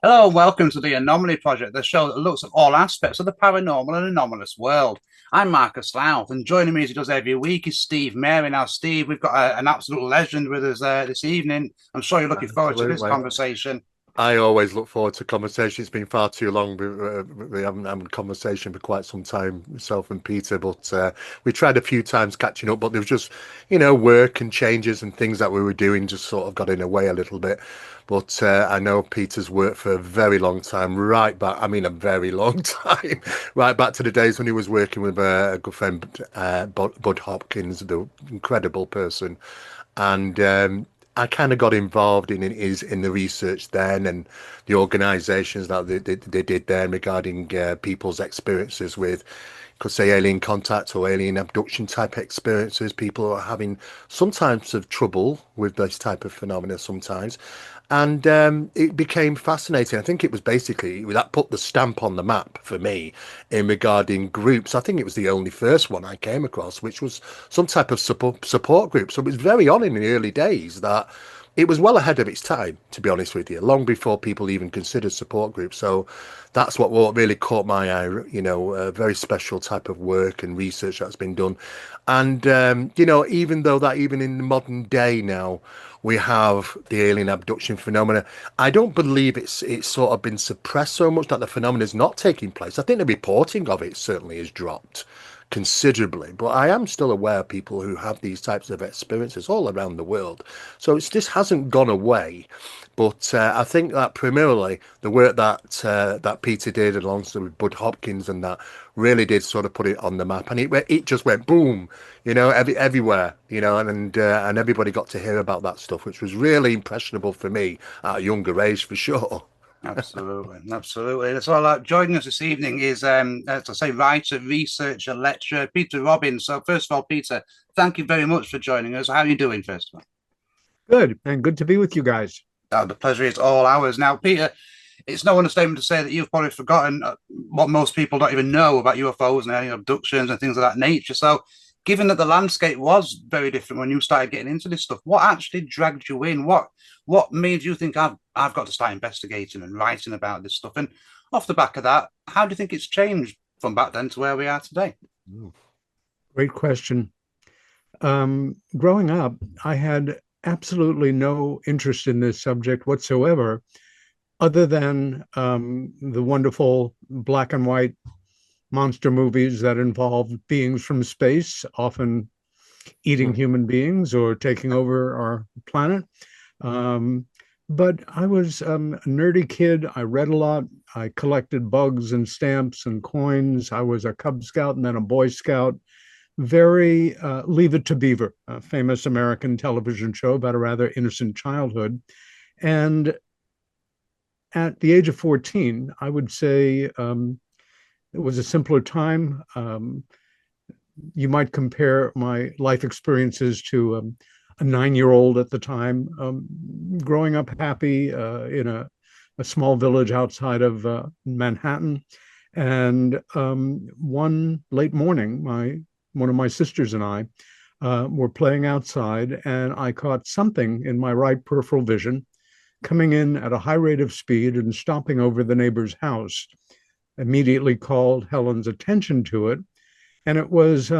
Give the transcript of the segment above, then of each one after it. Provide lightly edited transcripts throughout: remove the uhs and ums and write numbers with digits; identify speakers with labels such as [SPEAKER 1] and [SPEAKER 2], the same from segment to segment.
[SPEAKER 1] Hello, and welcome to the Anomaly Project, the show that looks at all aspects of the paranormal and anomalous world. I'm Marcus Lowth, and joining me as he does every week is Steve Mera. Now, Steve, we've got an absolute legend with us this evening. I'm sure you're looking forward to this
[SPEAKER 2] Absolutely.
[SPEAKER 1] conversation.
[SPEAKER 2] I always look forward to conversation. It's been far too long. We haven't had a conversation for quite some time, myself and Peter, but we tried a few times catching up, but there was just, work and changes and things that we were doing just sort of got in the way a little bit. But I know Peter's worked for a very long time, right back, I mean, a very long time, right back to the days when he was working with a good friend, Budd Hopkins, the incredible person. And I kind of got involved in the research then and the organisations that they did then regarding people's experiences with, could say alien contact or alien abduction type experiences. People are having some types of trouble with this type of phenomena sometimes, and it became fascinating. I think it was basically that put the stamp on the map for me in regarding groups. I think it was the only first one I came across, which was some type of support group. So it was very on in the early days that it was well ahead of its time, to be honest with you, long before people even considered support groups. So that's what really caught my eye, a very special type of work and research that's been done. And, even though that even in the modern day now, we have the alien abduction phenomena. I don't believe it's sort of been suppressed so much that the phenomena is not taking place. I think the reporting of it certainly has dropped considerably, but I am still aware of people who have these types of experiences all around the world. So it's this hasn't gone away, but I think that primarily the work that Peter did alongside with Budd Hopkins and that really did sort of put it on the map, and it just went boom, everywhere, and everybody got to hear about that stuff, which was really impressionable for me at a younger age, for sure.
[SPEAKER 1] Absolutely, absolutely. So, joining us this evening is, as I say, writer, researcher, lecturer, Peter Robbins. So, first of all, Peter, thank you very much for joining us. How are you doing, first of all?
[SPEAKER 3] Good, and good to be with you guys.
[SPEAKER 1] The pleasure is all ours. Now, Peter, it's no understatement to say that you've probably forgotten what most people don't even know about UFOs and alien abductions and things of that nature. So, given that the landscape was very different when you started getting into this stuff, what actually dragged you in? What made you think I've got to start investigating and writing about this stuff? And off the back of that, how do you think it's changed from back then to where we are today?
[SPEAKER 2] Mm.
[SPEAKER 3] Great question. Growing up, I had absolutely no interest in this subject whatsoever, other than the wonderful black and white monster movies that involved beings from space, often eating human beings or taking over our planet. Um, but I was a nerdy kid. I read a lot. I collected bugs and stamps and coins. I was a Cub Scout and then a Boy Scout. Very Leave It to Beaver, a famous American television show about a rather innocent childhood. And at the age of 14, I would say it was a simpler time. You might compare my life experiences to a 9-year old at the time, growing up happy in a small village outside of Manhattan. And one late morning, one of my sisters and I were playing outside, and I caught something in my right peripheral vision coming in at a high rate of speed and stomping over the neighbor's house. Immediately called Helen's attention to it, and it was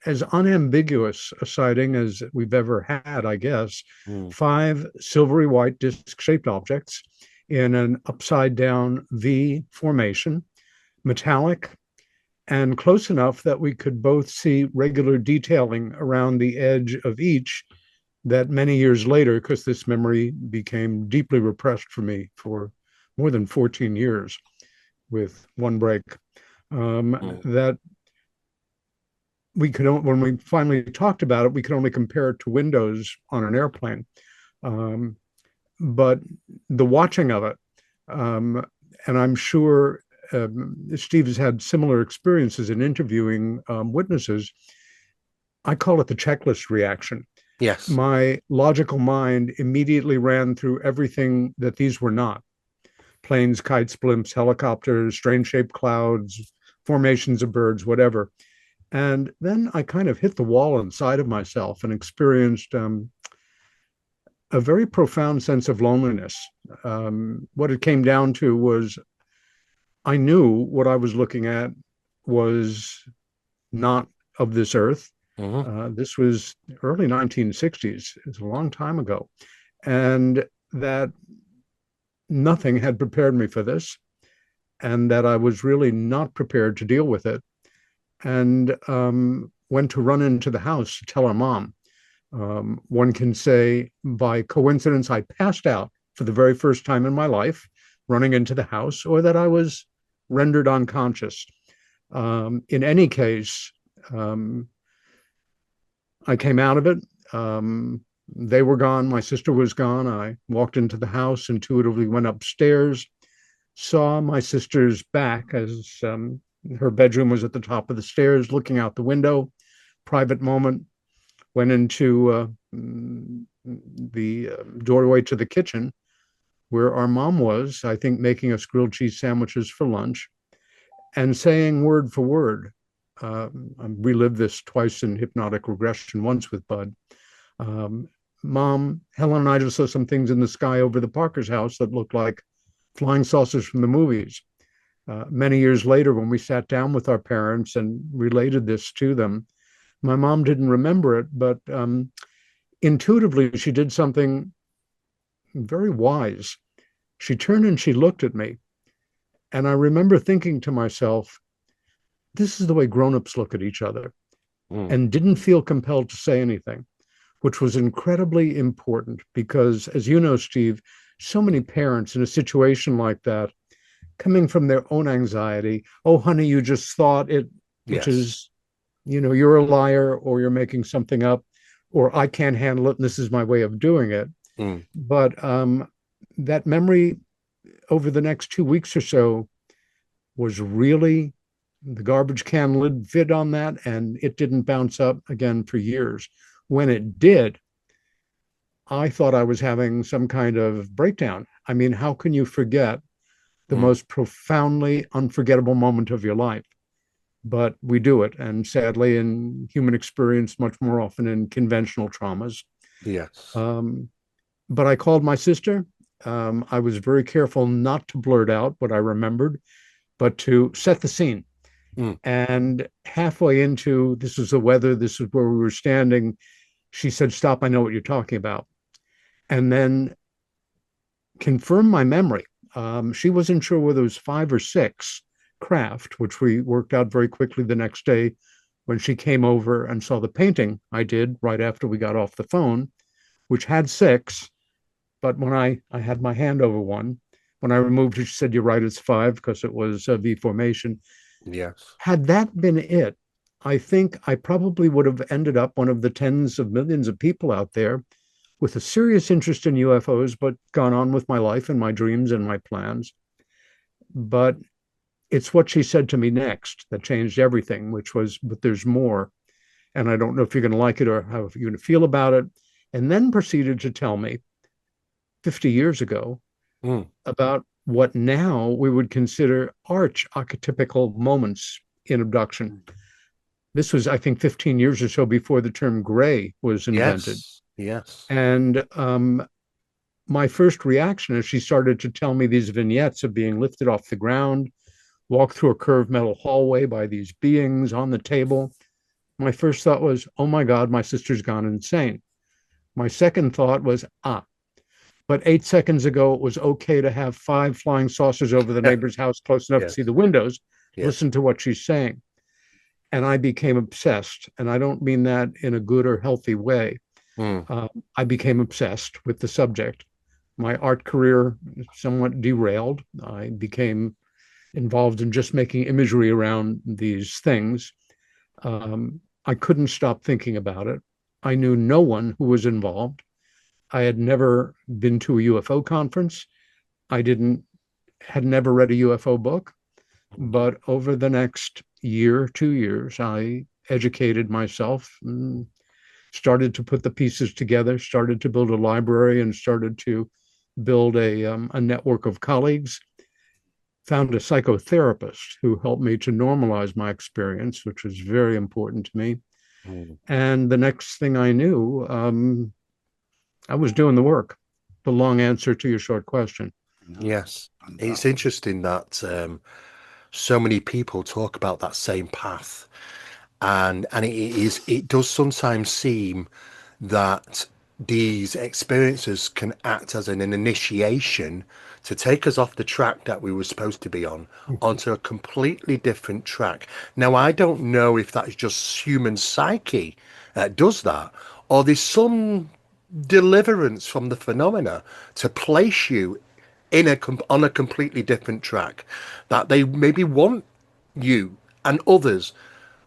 [SPEAKER 3] as unambiguous a sighting as we've ever had, I guess.
[SPEAKER 2] Mm.
[SPEAKER 3] 5 silvery white disc-shaped objects in an upside down V formation, metallic, and close enough that we could both see regular detailing around the edge of each that many years later, because this memory became deeply repressed for me for more than 14 years with one break,
[SPEAKER 2] Mm.
[SPEAKER 3] that we could, when we finally talked about it, we could only compare it to windows on an airplane. Um, but the watching of it, and I'm sure Steve has had similar experiences in interviewing witnesses. I call it the checklist reaction.
[SPEAKER 2] Yes.
[SPEAKER 3] My logical mind immediately ran through everything that these were not: planes, kites, blimps, helicopters, strange shaped clouds, formations of birds, whatever. And then I kind of hit the wall inside of myself and experienced a very profound sense of loneliness. What it came down to was I knew what I was looking at was not of this earth. This was early 1960s. It's a long time ago. And that nothing had prepared me for this, and that I was really not prepared to deal with it. And went to run into the house to tell our mom. One can say by coincidence, I passed out for the very first time in my life, running into the house, or that I was rendered unconscious. In any case, I came out of it. They were gone. My sister was gone. I walked into the house, intuitively went upstairs, saw my sister's back as her bedroom was at the top of the stairs, looking out the window. Private moment. Went into the doorway to the kitchen where our mom was, I think, making us grilled cheese sandwiches for lunch, and saying word for word. I relived this twice in hypnotic regression, once with Budd. Mom, Helen and I just saw some things in the sky over the Parker's house that looked like flying saucers from the movies. Many years later, when we sat down with our parents and related this to them, my mom didn't remember it, but intuitively, she did something very wise. She turned and she looked at me. And I remember thinking to myself, this is the way grown-ups look at each other, and didn't feel compelled to say anything, which was incredibly important because, as you know, Steve, so many parents in a situation like that, coming from their own anxiety, oh, honey, you just thought it, which is, you know, you're a liar, or you're making something up, or I can't handle it and this is my way of doing it. But that memory over the next 2 weeks or so was really, the garbage can lid fit on that, and it didn't bounce up again for years. When it did, I thought I was having some kind of breakdown. I mean, how can you forget the most profoundly unforgettable moment of your life? But we do it. And sadly, in human experience, much more often in conventional traumas.
[SPEAKER 2] Yes.
[SPEAKER 3] But I called my sister. I was very careful not to blurt out what I remembered, but to set the scene. And halfway into, this is the weather, this is where we were standing, she said, stop, I know what you're talking about. And then confirmed my memory. She wasn't sure whether it was 5 or 6 craft, which we worked out very quickly the next day when she came over and saw the painting I did right after we got off the phone, which had 6. But when I had my hand over one, when I removed it, she said, you're right, it's 5, because it was a V formation.
[SPEAKER 2] Yes.
[SPEAKER 3] Had that been it, I think I probably would have ended up one of the tens of millions of people out there with a serious interest in UFOs, but gone on with my life and my dreams and my plans. But it's what she said to me next that changed everything, which was, but there's more. And I don't know if you're going to like it or how you're going to feel about it. And then proceeded to tell me 50 years ago about what now we would consider archetypical moments in abduction. This was, I think, 15 years or so before the term gray was invented.
[SPEAKER 2] Yes.
[SPEAKER 3] And my first reaction as she started to tell me these vignettes of being lifted off the ground, walk through a curved metal hallway by these beings on the table, my first thought was, oh my God, my sister's gone insane. My second thought was, but 8 seconds ago, it was okay to have 5 flying saucers over the neighbor's house close enough to see the windows. Listen to what she's saying. And I became obsessed. And I don't mean that in a good or healthy way. I became obsessed with the subject. My art career somewhat derailed. I became involved in just making imagery around these things. I couldn't stop thinking about it. I knew no one who was involved. I had never been to a UFO conference. Had never read a UFO book. But over the next year, 2 years, I educated myself, started to put the pieces together, started to build a library, and started to build a network of colleagues. Found a psychotherapist who helped me to normalize my experience, which was very important to me. And the next thing I knew, I was doing the work. The long answer to your short question.
[SPEAKER 2] Yes, it's interesting that so many people talk about that same path, and it does sometimes seem that these experiences can act as an initiation to take us off the track that we were supposed to be on onto a completely different track. Now, I don't know if that's just human psyche that does that, or there's some deliverance from the phenomena to place you on a completely different track, that they maybe want you and others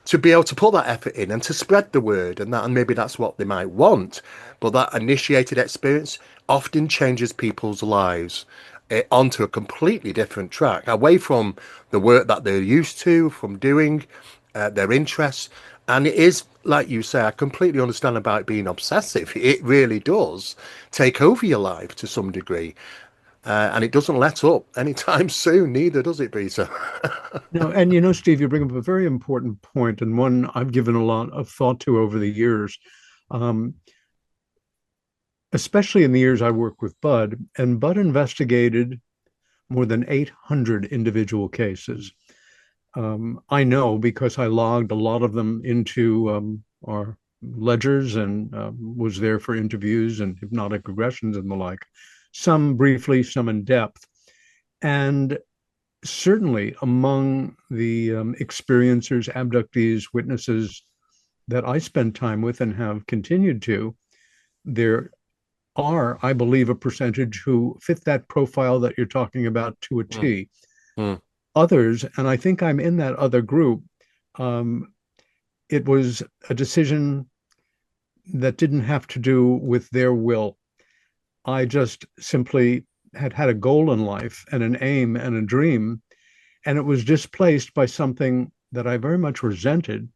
[SPEAKER 2] to be able to put that effort in and to spread the word, and maybe that's what they might want. But that initiated experience often changes people's lives onto a completely different track, away from the work that they're used to, from doing their interests. And it is, like you say, I completely understand about it being obsessive. It really does take over your life to some degree. And it doesn't let up anytime soon, neither does it, Peter?
[SPEAKER 3] No, and Steve, you bring up a very important point, and one I've given a lot of thought to over the years, um, especially in the years I worked with Budd. And Budd investigated more than 800 individual cases. I know because I logged a lot of them into our ledgers and was there for interviews and hypnotic regressions and the like, some briefly, some in depth. And certainly among the experiencers, abductees, witnesses that I spend time with and have continued to, there are, I believe, a percentage who fit that profile that you're talking about to a T.
[SPEAKER 2] Mm.
[SPEAKER 3] Others, and I think I'm in that other group, it was a decision that didn't have to do with their will. I just simply had a goal in life and an aim and a dream, and it was displaced by something that I very much resented,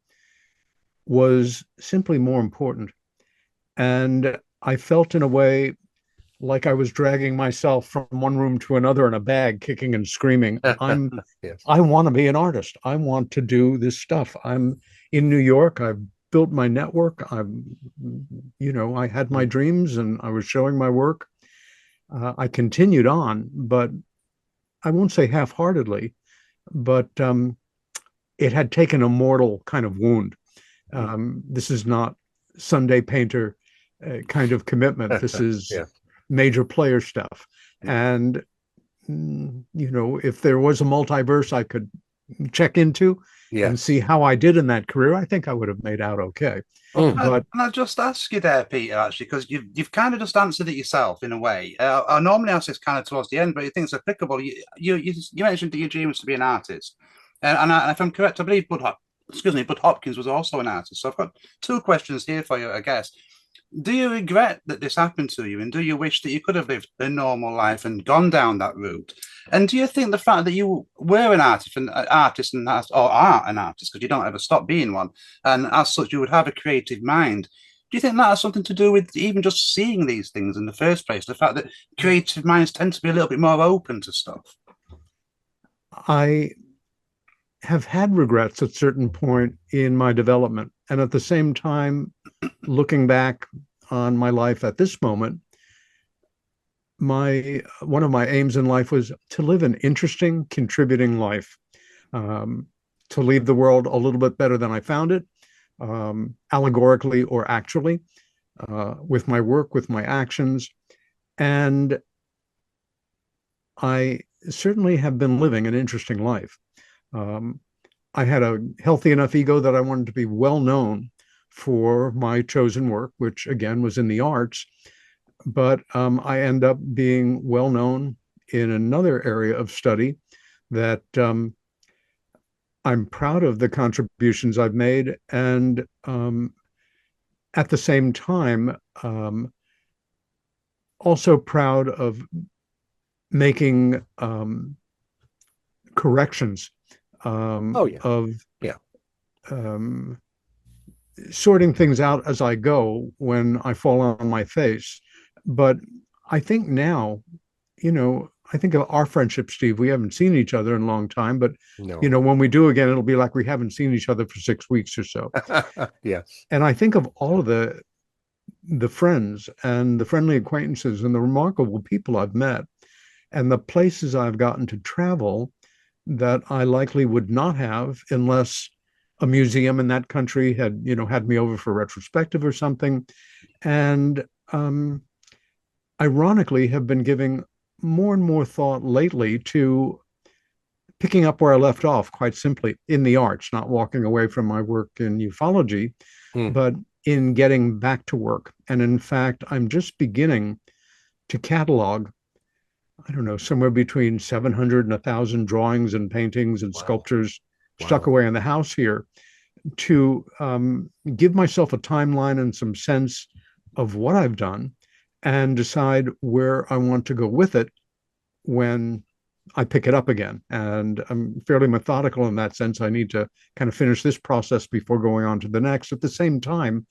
[SPEAKER 3] was simply more important. And I felt in a way like I was dragging myself from one room to another in a bag, kicking and screaming.
[SPEAKER 2] Yes.
[SPEAKER 3] I want to be an artist. I want to do this stuff. I'm in New York. I've built my network. I had my dreams and I was showing my work. I continued on, but I won't say half-heartedly, but it had taken a mortal kind of wound. This is not Sunday painter kind of commitment. This is
[SPEAKER 2] Yeah.
[SPEAKER 3] major player stuff. And, if there was a multiverse I could check into and see how I did in that career, I think I would have made out okay.
[SPEAKER 1] But can I just ask you there, Peter, actually, because you've kind of just answered it yourself in a way. I normally ask this kind of towards the end, but I think it's applicable. You mentioned that your dream was to be an artist, and if I'm correct, I believe Budd Hopkins was also an artist. So I've got two questions here for you, I guess. Do you regret that this happened to you, and do you wish that you could have lived a normal life and gone down that route? And do you think the fact that you were an artist or are an artist, because you don't ever stop being one, and as such you would have a creative mind, do you think that has something to do with even just seeing these things in the first place? The fact that creative minds tend to be a little bit more open to stuff.
[SPEAKER 3] I have had regrets at a certain point in my development, and at the same time, looking back on my life at this moment, one of my aims in life was to live an interesting, contributing life, to leave the world a little bit better than I found it, allegorically or actually, with my work, with my actions. And I certainly have been living an interesting life. I had a healthy enough ego that I wanted to be well known for my chosen work, which again was in the arts. But I end up being well known in another area of study that I'm proud of the contributions I've made, and at the same time, also proud of making corrections of sorting things out as I go when I fall on my face. But I think now, I think of our friendship, Steve. We haven't seen each other in a long time, but when we do again, it'll be like we haven't seen each other for 6 weeks or so.
[SPEAKER 2] Yes.
[SPEAKER 3] And I think of all of the the friends and the friendly acquaintances and the remarkable people I've met and the places I've gotten to travel that I likely would not have unless a museum in that country had, had me over for a retrospective or something. And ironically, have been giving more and more thought lately to picking up where I left off, quite simply in the arts, not walking away from my work in ufology, but in getting back to work. And in fact, I'm just beginning to catalog, I don't know, somewhere between 700 and 1,000 drawings and paintings and sculptures stuck away in the house here to give myself a timeline and some sense of what I've done and decide where I want to go with it when I pick it up again. And I'm fairly methodical in that sense. I need to kind of finish this process before going on to the next. At the same time,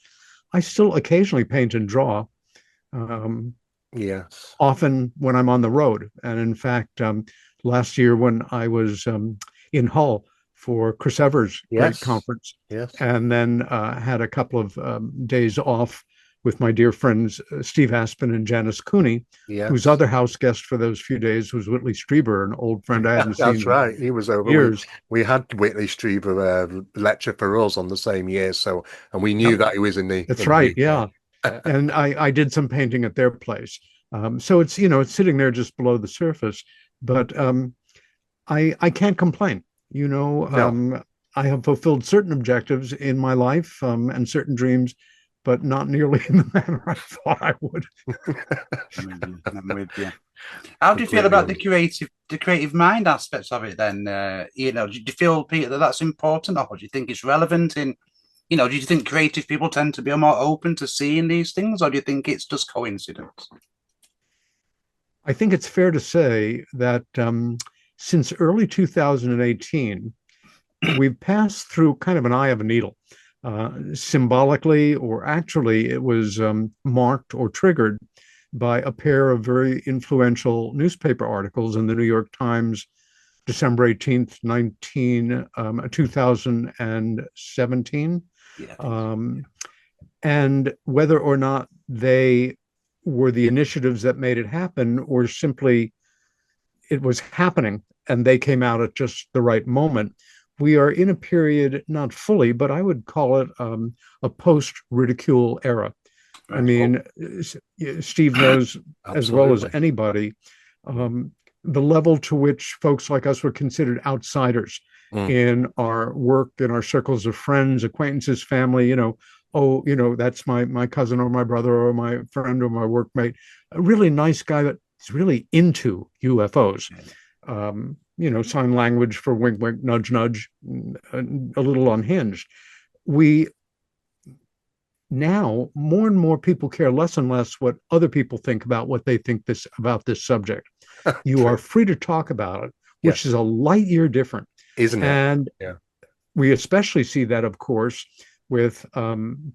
[SPEAKER 3] I still occasionally paint and draw.
[SPEAKER 2] Yes.
[SPEAKER 3] Often when I'm on the road. And in fact, last year when I was in Hull for Chris Evers' great conference, and then had a couple of days off with my dear friends Steve Aspen and Janice Cooney, whose other house guest for those few days was Whitley Strieber, an old friend I hadn't seen.
[SPEAKER 2] That's right. He was over.
[SPEAKER 3] Years.
[SPEAKER 2] We had Whitley Strieber lecture for us on the same year, and we knew that he was in the.
[SPEAKER 3] That's right. Yeah. And I did some painting at their place. So it's, it's sitting there just below the surface, but I can't complain. I have fulfilled certain objectives in my life and certain dreams, but not nearly in the manner I thought I would.
[SPEAKER 1] I'm with you. How do you feel about the creative mind aspects of it then? Do you feel, Peter, that that's important, or do you think it's relevant in, do you think creative people tend to be more open to seeing these things, or do you think it's just coincidence?
[SPEAKER 3] I think it's fair to say that since early 2018, we've passed through kind of an eye of a needle. Symbolically, or actually, it was marked or triggered by a pair of very influential newspaper articles in the New York Times, December 18th, 2017. And whether or not they were the initiatives that made it happen, or simply it was happening and they came out at just the right moment. We are in a period, not fully, but I would call it a post-ridicule era. I mean, Steve knows as well as anybody the level to which folks like us were considered outsiders in our work, in our circles of friends, acquaintances, family, that's my cousin or my brother or my friend or my workmate, a really nice guy that's really into UFOs. Sign language for wink, wink, nudge, nudge, a little unhinged. Now, more and more people care less and less what other people think about what they think about this subject. You are free to talk about it, which is a light year different.
[SPEAKER 2] Isn't it?
[SPEAKER 3] And we especially see that, of course, with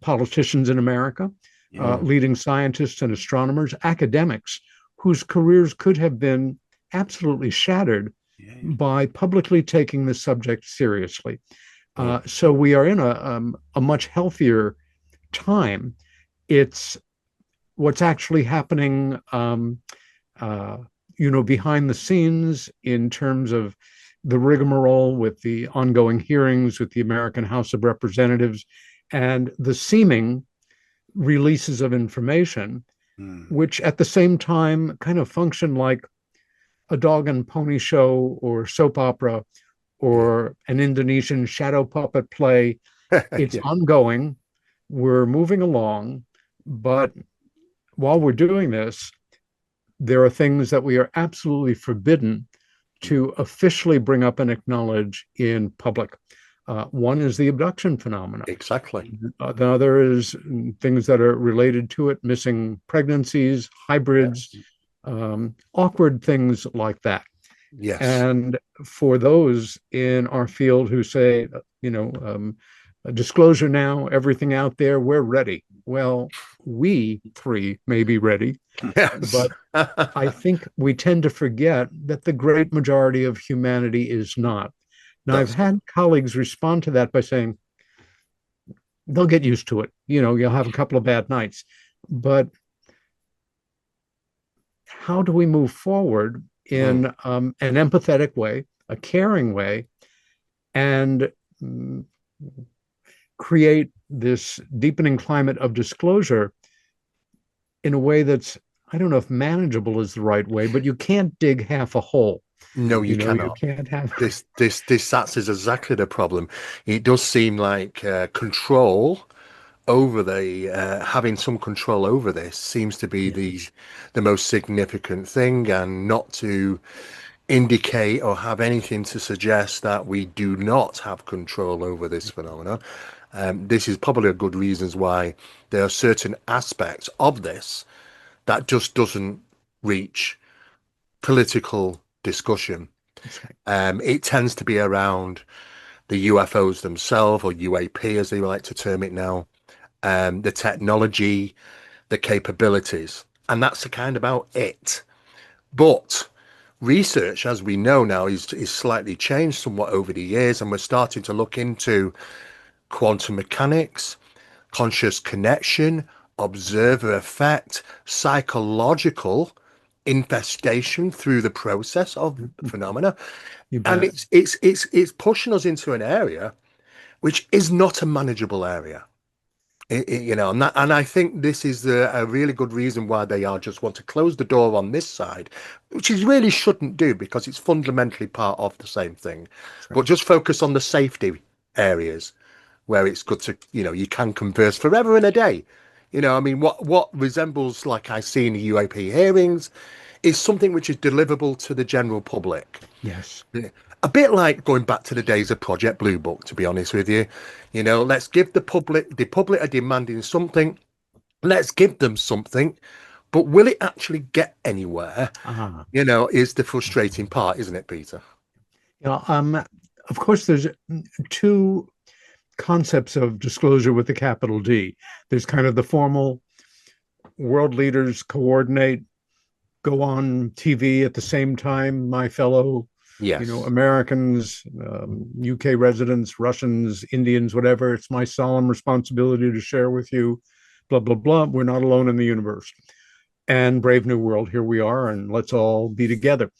[SPEAKER 3] politicians in America, leading scientists and astronomers, academics, whose careers could have been absolutely shattered by publicly taking the subject seriously. So we are in a much healthier time. It's what's actually happening, behind the scenes in terms of the rigmarole with the ongoing hearings with the American House of Representatives and the seeming releases of information, which at the same time kind of function like a dog and pony show or soap opera or an Indonesian shadow puppet play. It's ongoing. We're moving along, but while we're doing this, there are things that we are absolutely forbidden to officially bring up and acknowledge in public. One is the abduction phenomena.
[SPEAKER 2] Exactly.
[SPEAKER 3] The other is things that are related to it, missing pregnancies, hybrids, awkward things like that.
[SPEAKER 2] Yes.
[SPEAKER 3] And for those in our field who say, disclosure now, everything out there, we're ready. Well, we three may be ready, but I think we tend to forget that the great majority of humanity is not. Now, I've had colleagues respond to that by saying, they'll get used to it. You'll have a couple of bad nights. but how do we move forward in an empathetic way, a caring way, and create this deepening climate of disclosure in a way that's, I don't know if manageable is the right way, but you can't dig half a hole.
[SPEAKER 2] No, you
[SPEAKER 3] You
[SPEAKER 2] cannot.
[SPEAKER 3] can't have
[SPEAKER 2] This that is exactly the problem. It does seem like control over the having some control over this seems to be the most significant thing, and not to indicate or have anything to suggest that we do not have control over this phenomenon. This is probably a good reasons why there are certain aspects of this that just doesn't reach political discussion. It tends to be around the UFOs themselves, or UAP as they like to term it now, the technology, the capabilities, and that's the kind about it. But research, as we know now, is slightly changed somewhat over the years, and we're starting to look into quantum mechanics, conscious connection, observer effect, psychological infestation through the process of phenomena. And it's pushing us into an area which is not a manageable area. You know, and I think this is a really good reason why they are just want to close the door on this side, which is really shouldn't do, because it's fundamentally part of the same thing. But just focus on the safety areas where it's good to, you know, you can converse forever and a day. You know, I mean, what resembles, like I see in the UAP hearings, is something which is deliverable to the general public.
[SPEAKER 3] Yes.
[SPEAKER 2] A bit like going back to the days of Project Blue Book, to be honest with you. You know, let's give the public are demanding something. Let's give them something, but will it actually get anywhere? You know, is the frustrating part, isn't it, Peter?
[SPEAKER 3] Yeah. Of course, there's two concepts of disclosure with the capital D. There's kind of the formal world leaders coordinate, go on TV at the same time, my fellow,
[SPEAKER 2] Yes.
[SPEAKER 3] Americans, UK residents, Russians, Indians, whatever. It's my solemn responsibility to share with you, blah, blah, blah. We're not alone in the universe. And Brave New World, here we are, and let's all be together.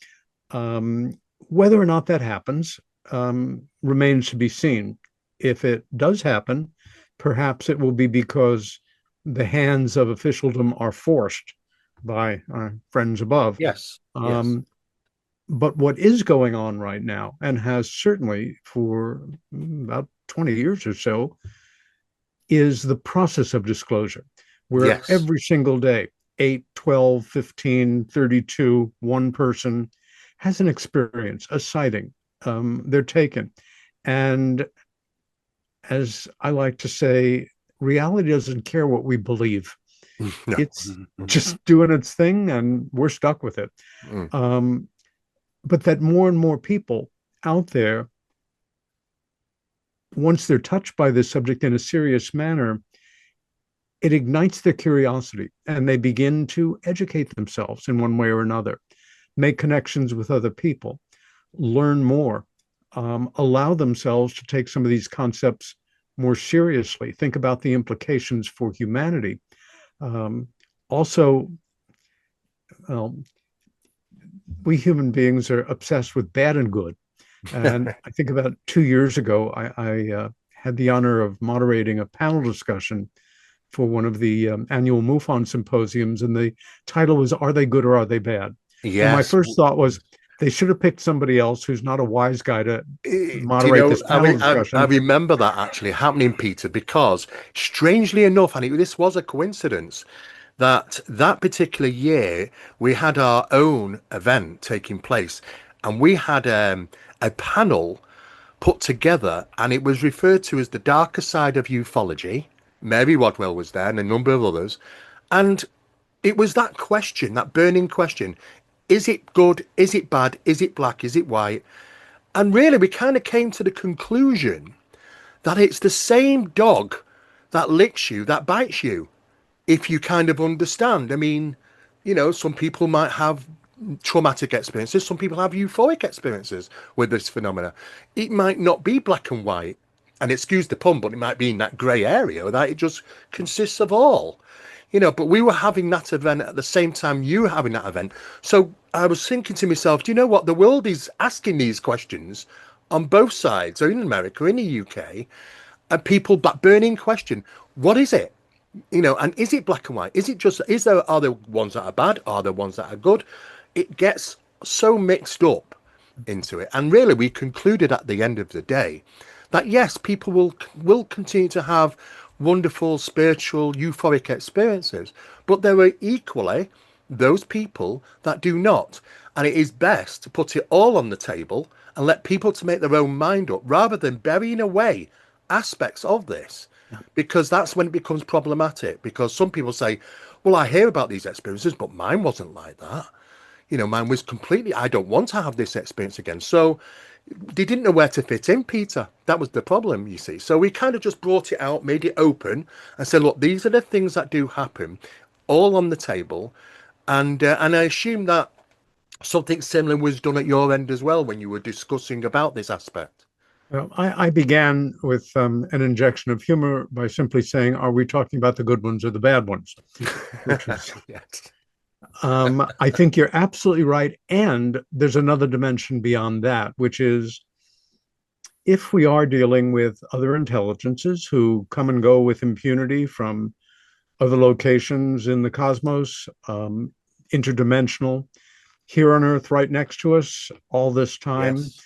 [SPEAKER 3] Whether or not that happens remains to be seen. If it does happen, perhaps it will be because the hands of officialdom are forced by our friends above.
[SPEAKER 2] Yes. Yes.
[SPEAKER 3] But what is going on right now, and has certainly for about 20 years or so, is the process of disclosure, where every single day, 8, 12, 15, 32, one person has an experience, a sighting. They're taken. And as I like to say, reality doesn't care what we believe. No. It's just doing its thing, and we're stuck with it. But that more and more people out there, once they're touched by this subject in a serious manner, it ignites their curiosity, and they begin to educate themselves in one way or another, make connections with other people, learn more, allow themselves to take some of these concepts more seriously, think about the implications for humanity. Also, we human beings are obsessed with bad and good. And I think about 2 years ago, I had the honor of moderating a panel discussion for one of the annual MUFON symposiums, and the title was, "Are They Good or Are They Bad?" Yes. And my first thought was, they should have picked somebody else who's not a wise guy to moderate this panel discussion.
[SPEAKER 2] I remember that actually happening, Peter, because strangely enough, and this was a coincidence, that particular year we had our own event taking place, and we had a panel put together, and it was referred to as the darker side of ufology. Mary Rodwell was there and a number of others, and it was that question, that burning question: is it good? Is it bad? Is it black? Is it white? And really, we kind of came to the conclusion that it's the same dog that licks you, that bites you, if you kind of understand. I mean, you know, some people might have traumatic experiences. Some people have euphoric experiences with this phenomena. It might not be black and white, and excuse the pun, but it might be in that grey area that it just consists of all. you know, but we were having that event at the same time you were having that event. So I was thinking to myself, do you know what? The world is asking these questions on both sides, or in America, in the UK, and people that burning question, what is it? You know, and is it black and white? Is it just, are there ones that are bad? Are there ones that are good? It gets so mixed up into it. And really, we concluded at the end of the day that yes, people will continue to have wonderful spiritual euphoric experiences, but there are equally those people that do not. And it is best to put it all on the table and let people to make their own mind up rather than burying away aspects of this, because that's when it becomes problematic. Because some people say, well, I hear about these experiences, but mine wasn't like that. You know, mine was completely, I don't want to have this experience again. So they didn't know where to fit in, Peter. That was the problem, you see. So we kind of just brought it out, made it open, and said, look, these are the things that do happen, all on the table. And I assume that something similar was done at your end as well when you were discussing about this aspect.
[SPEAKER 3] Well, I began with an injection of humor by simply saying, "Are we talking about the good ones or the bad ones?" Which is,
[SPEAKER 2] Yes.
[SPEAKER 3] I think you're absolutely right. And there's another dimension beyond that, which is if we are dealing with other intelligences who come and go with impunity from other locations in the cosmos, interdimensional, here on Earth, right next to us, all this time,
[SPEAKER 2] Yes.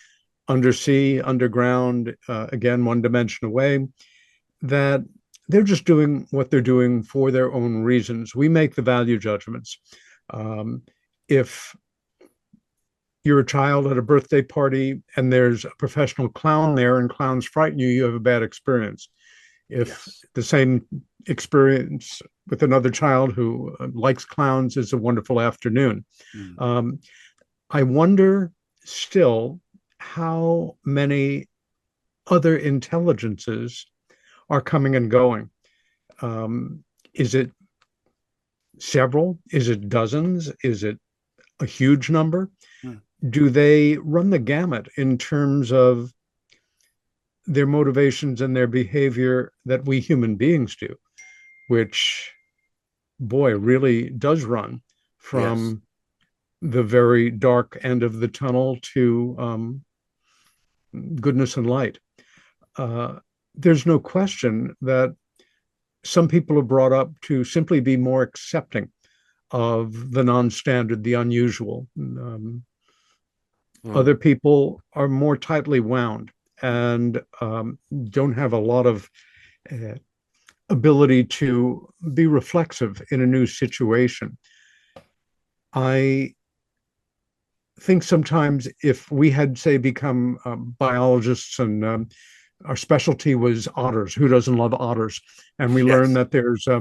[SPEAKER 3] undersea, underground, again, one dimension away, that they're just doing what they're doing for their own reasons. We make the value judgments. If you're a child at a birthday party and there's a professional clown there and clowns frighten you, you have a bad experience. If
[SPEAKER 2] Yes.
[SPEAKER 3] the same experience with another child who likes clowns is a wonderful afternoon. I wonder still how many other intelligences are coming and going. Is it several? Is it dozens? Is it a huge number? Do they run the gamut in terms of their motivations and their behavior that we human beings do, which, boy, really does run from the very dark end of the tunnel to goodness and light. There's no question that some people are brought up to simply be more accepting of the non-standard, the unusual. Other people are more tightly wound and don't have a lot of ability to be reflexive in a new situation. I think sometimes if we had, say, become biologists and our specialty was otters, who doesn't love otters? And we learn that there's a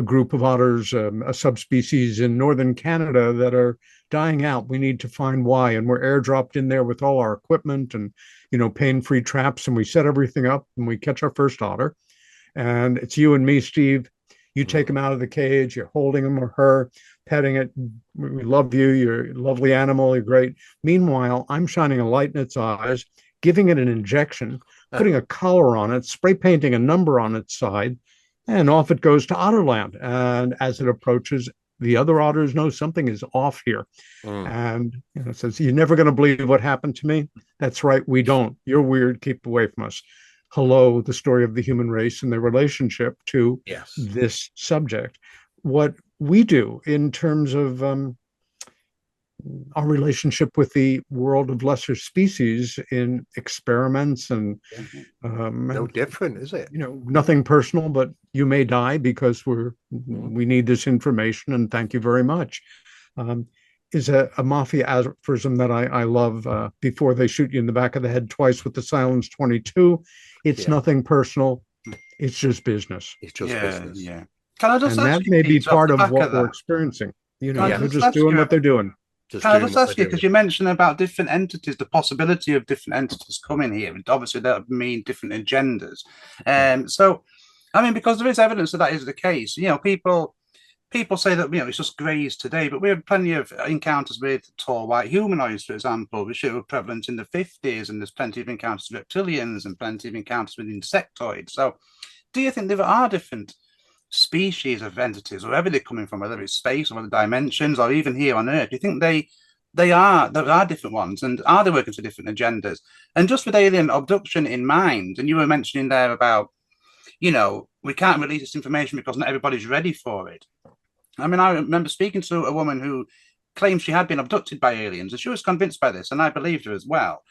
[SPEAKER 3] group of otters, a subspecies in northern Canada that are dying out. We need to find why, and we're airdropped in there with all our equipment and pain-free traps, and we set everything up, and we catch our first otter. And it's you and me, Steve. You take him out of the cage. You're holding him or her, petting it. We love you. You're a lovely animal. You're great. Meanwhile, I'm shining a light in its eyes, giving it an injection, putting a collar on it, spray painting a number on its side, and off it goes to Otterland. And as it approaches, the other otters know something is off here. And it says, "You're never going to believe what happened to me." That's right. We don't. You're weird. Keep away from us. Hello, the story of the human race and their relationship to this subject. What we do in terms of our relationship with the world of lesser species in experiments and
[SPEAKER 2] no different, is it?
[SPEAKER 3] Nothing personal, but you may die because we need this information, and thank you very much. Is a mafia aphorism that I love. Before they shoot you in the back of the head twice with the silence 22, it's nothing personal. It's just business.
[SPEAKER 2] It's just business.
[SPEAKER 1] Yeah. Can I just
[SPEAKER 3] and
[SPEAKER 1] ask
[SPEAKER 3] that
[SPEAKER 1] you,
[SPEAKER 3] may be
[SPEAKER 1] Peter,
[SPEAKER 3] part
[SPEAKER 1] off the
[SPEAKER 3] of
[SPEAKER 1] back
[SPEAKER 3] what
[SPEAKER 1] of
[SPEAKER 3] we're
[SPEAKER 1] that?
[SPEAKER 3] experiencing. They're
[SPEAKER 1] Just
[SPEAKER 3] just
[SPEAKER 1] ask
[SPEAKER 3] doing
[SPEAKER 1] you-
[SPEAKER 3] what they're doing.
[SPEAKER 1] Can I just ask you, because you mentioned about different entities, the possibility of different entities coming here, and obviously that would mean different agendas. So, I mean, because there is evidence that is the case. People say that it's just greys today, but we have plenty of encounters with tall white humanoids, for example, which were prevalent in the 50s, and there's plenty of encounters with reptilians and plenty of encounters with insectoids. So, do you think there are different species of entities, wherever they're coming from, whether it's space or other dimensions, or even here on Earth? Do you think there are different ones, and are they working for different agendas? And just with alien abduction in mind, and you were mentioning there about, we can't release this information because not everybody's ready for it. I mean, I remember speaking to a woman who claimed she had been abducted by aliens, and she was convinced by this, and I believed her as well.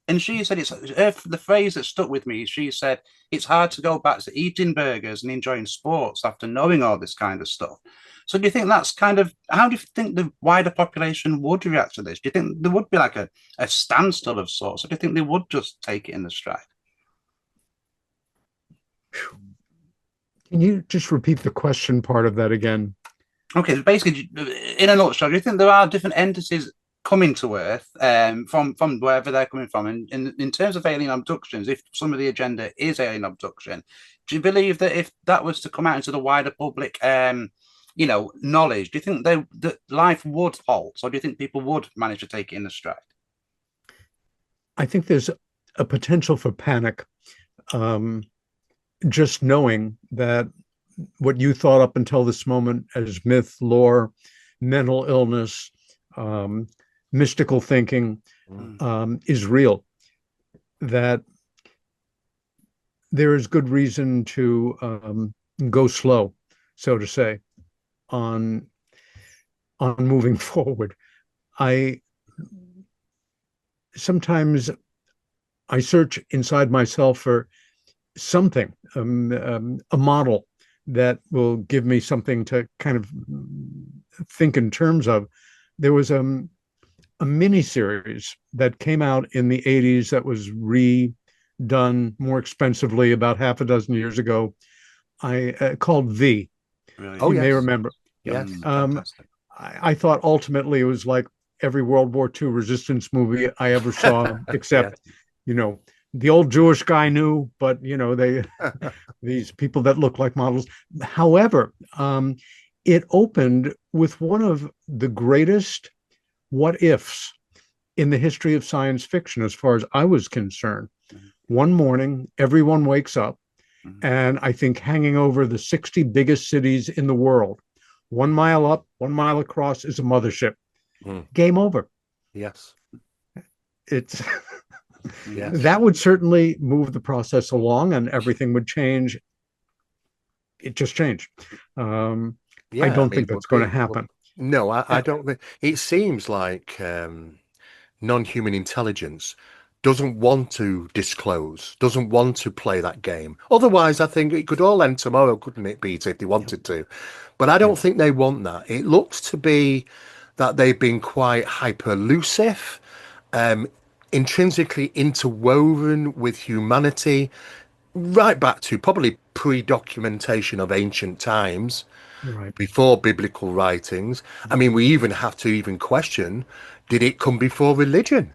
[SPEAKER 1] And she said the phrase that stuck with me. She said it's hard to go back to eating burgers and enjoying sports after knowing all this kind of stuff. So do you think that's how do you think the wider population would react to this? Do you think there would be like a standstill of sorts, or do you think they would just take it in the stride?
[SPEAKER 3] Can you just repeat the question part of that again?
[SPEAKER 1] Okay, so basically, in a nutshell, do you think there are different entities coming to Earth from wherever they're coming from? And in terms of alien abductions, if some of the agenda is alien abduction, do you believe that if that was to come out into the wider public, knowledge, do you think that life would halt, or do you think people would manage to take it in the stride?
[SPEAKER 3] I think there's a potential for panic. Just knowing that what you thought up until this moment as myth, lore, mental illness, mystical thinking is real, that there is good reason to go slow, so to say, on moving forward. Sometimes I search inside myself for something, a model that will give me something to kind of think in terms of. There was a mini series that came out in the 80s that was redone more expensively about half a dozen years ago. Called V.
[SPEAKER 1] Really?
[SPEAKER 3] You may remember.
[SPEAKER 2] Yes.
[SPEAKER 3] I thought ultimately it was like every World War II resistance movie I ever saw, except, the old Jewish guy knew, but they these people that look like models. However, it opened with one of the greatest what ifs in the history of science fiction, as far as I was concerned. One morning, everyone wakes up, and I think hanging over the 60 biggest cities in the world, 1 mile up, 1 mile across, is a mothership. Game over.
[SPEAKER 2] Yes.
[SPEAKER 3] It's
[SPEAKER 2] Yes.
[SPEAKER 3] that would certainly move the process along, and everything would change. It just changed. I don't think that's going to happen.
[SPEAKER 2] No, I don't think. It seems like non-human intelligence doesn't want to disclose, doesn't want to play that game. Otherwise, I think it could all end tomorrow, couldn't it, Peter, if they wanted to? But I don't think they want that. It looks to be that they've been quite hyper-elusive, intrinsically interwoven with humanity, right back to probably pre-documentation of ancient times,
[SPEAKER 3] Right.
[SPEAKER 2] before biblical writings. I mean, we even have to even question, did it come before religion?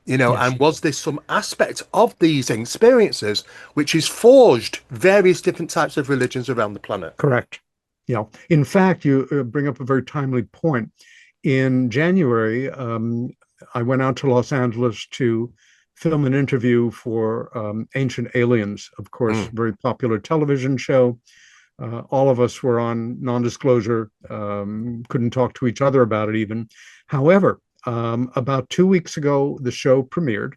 [SPEAKER 3] Yes.
[SPEAKER 2] And was there some aspect of these experiences which has forged various different types of religions around the planet?
[SPEAKER 3] Correct. Yeah. In fact, you bring up a very timely point. In January, I went out to Los Angeles to film an interview for Ancient Aliens, of course, very popular television show. All of us were on non-disclosure, couldn't talk to each other about it even. However, about 2 weeks ago, the show premiered.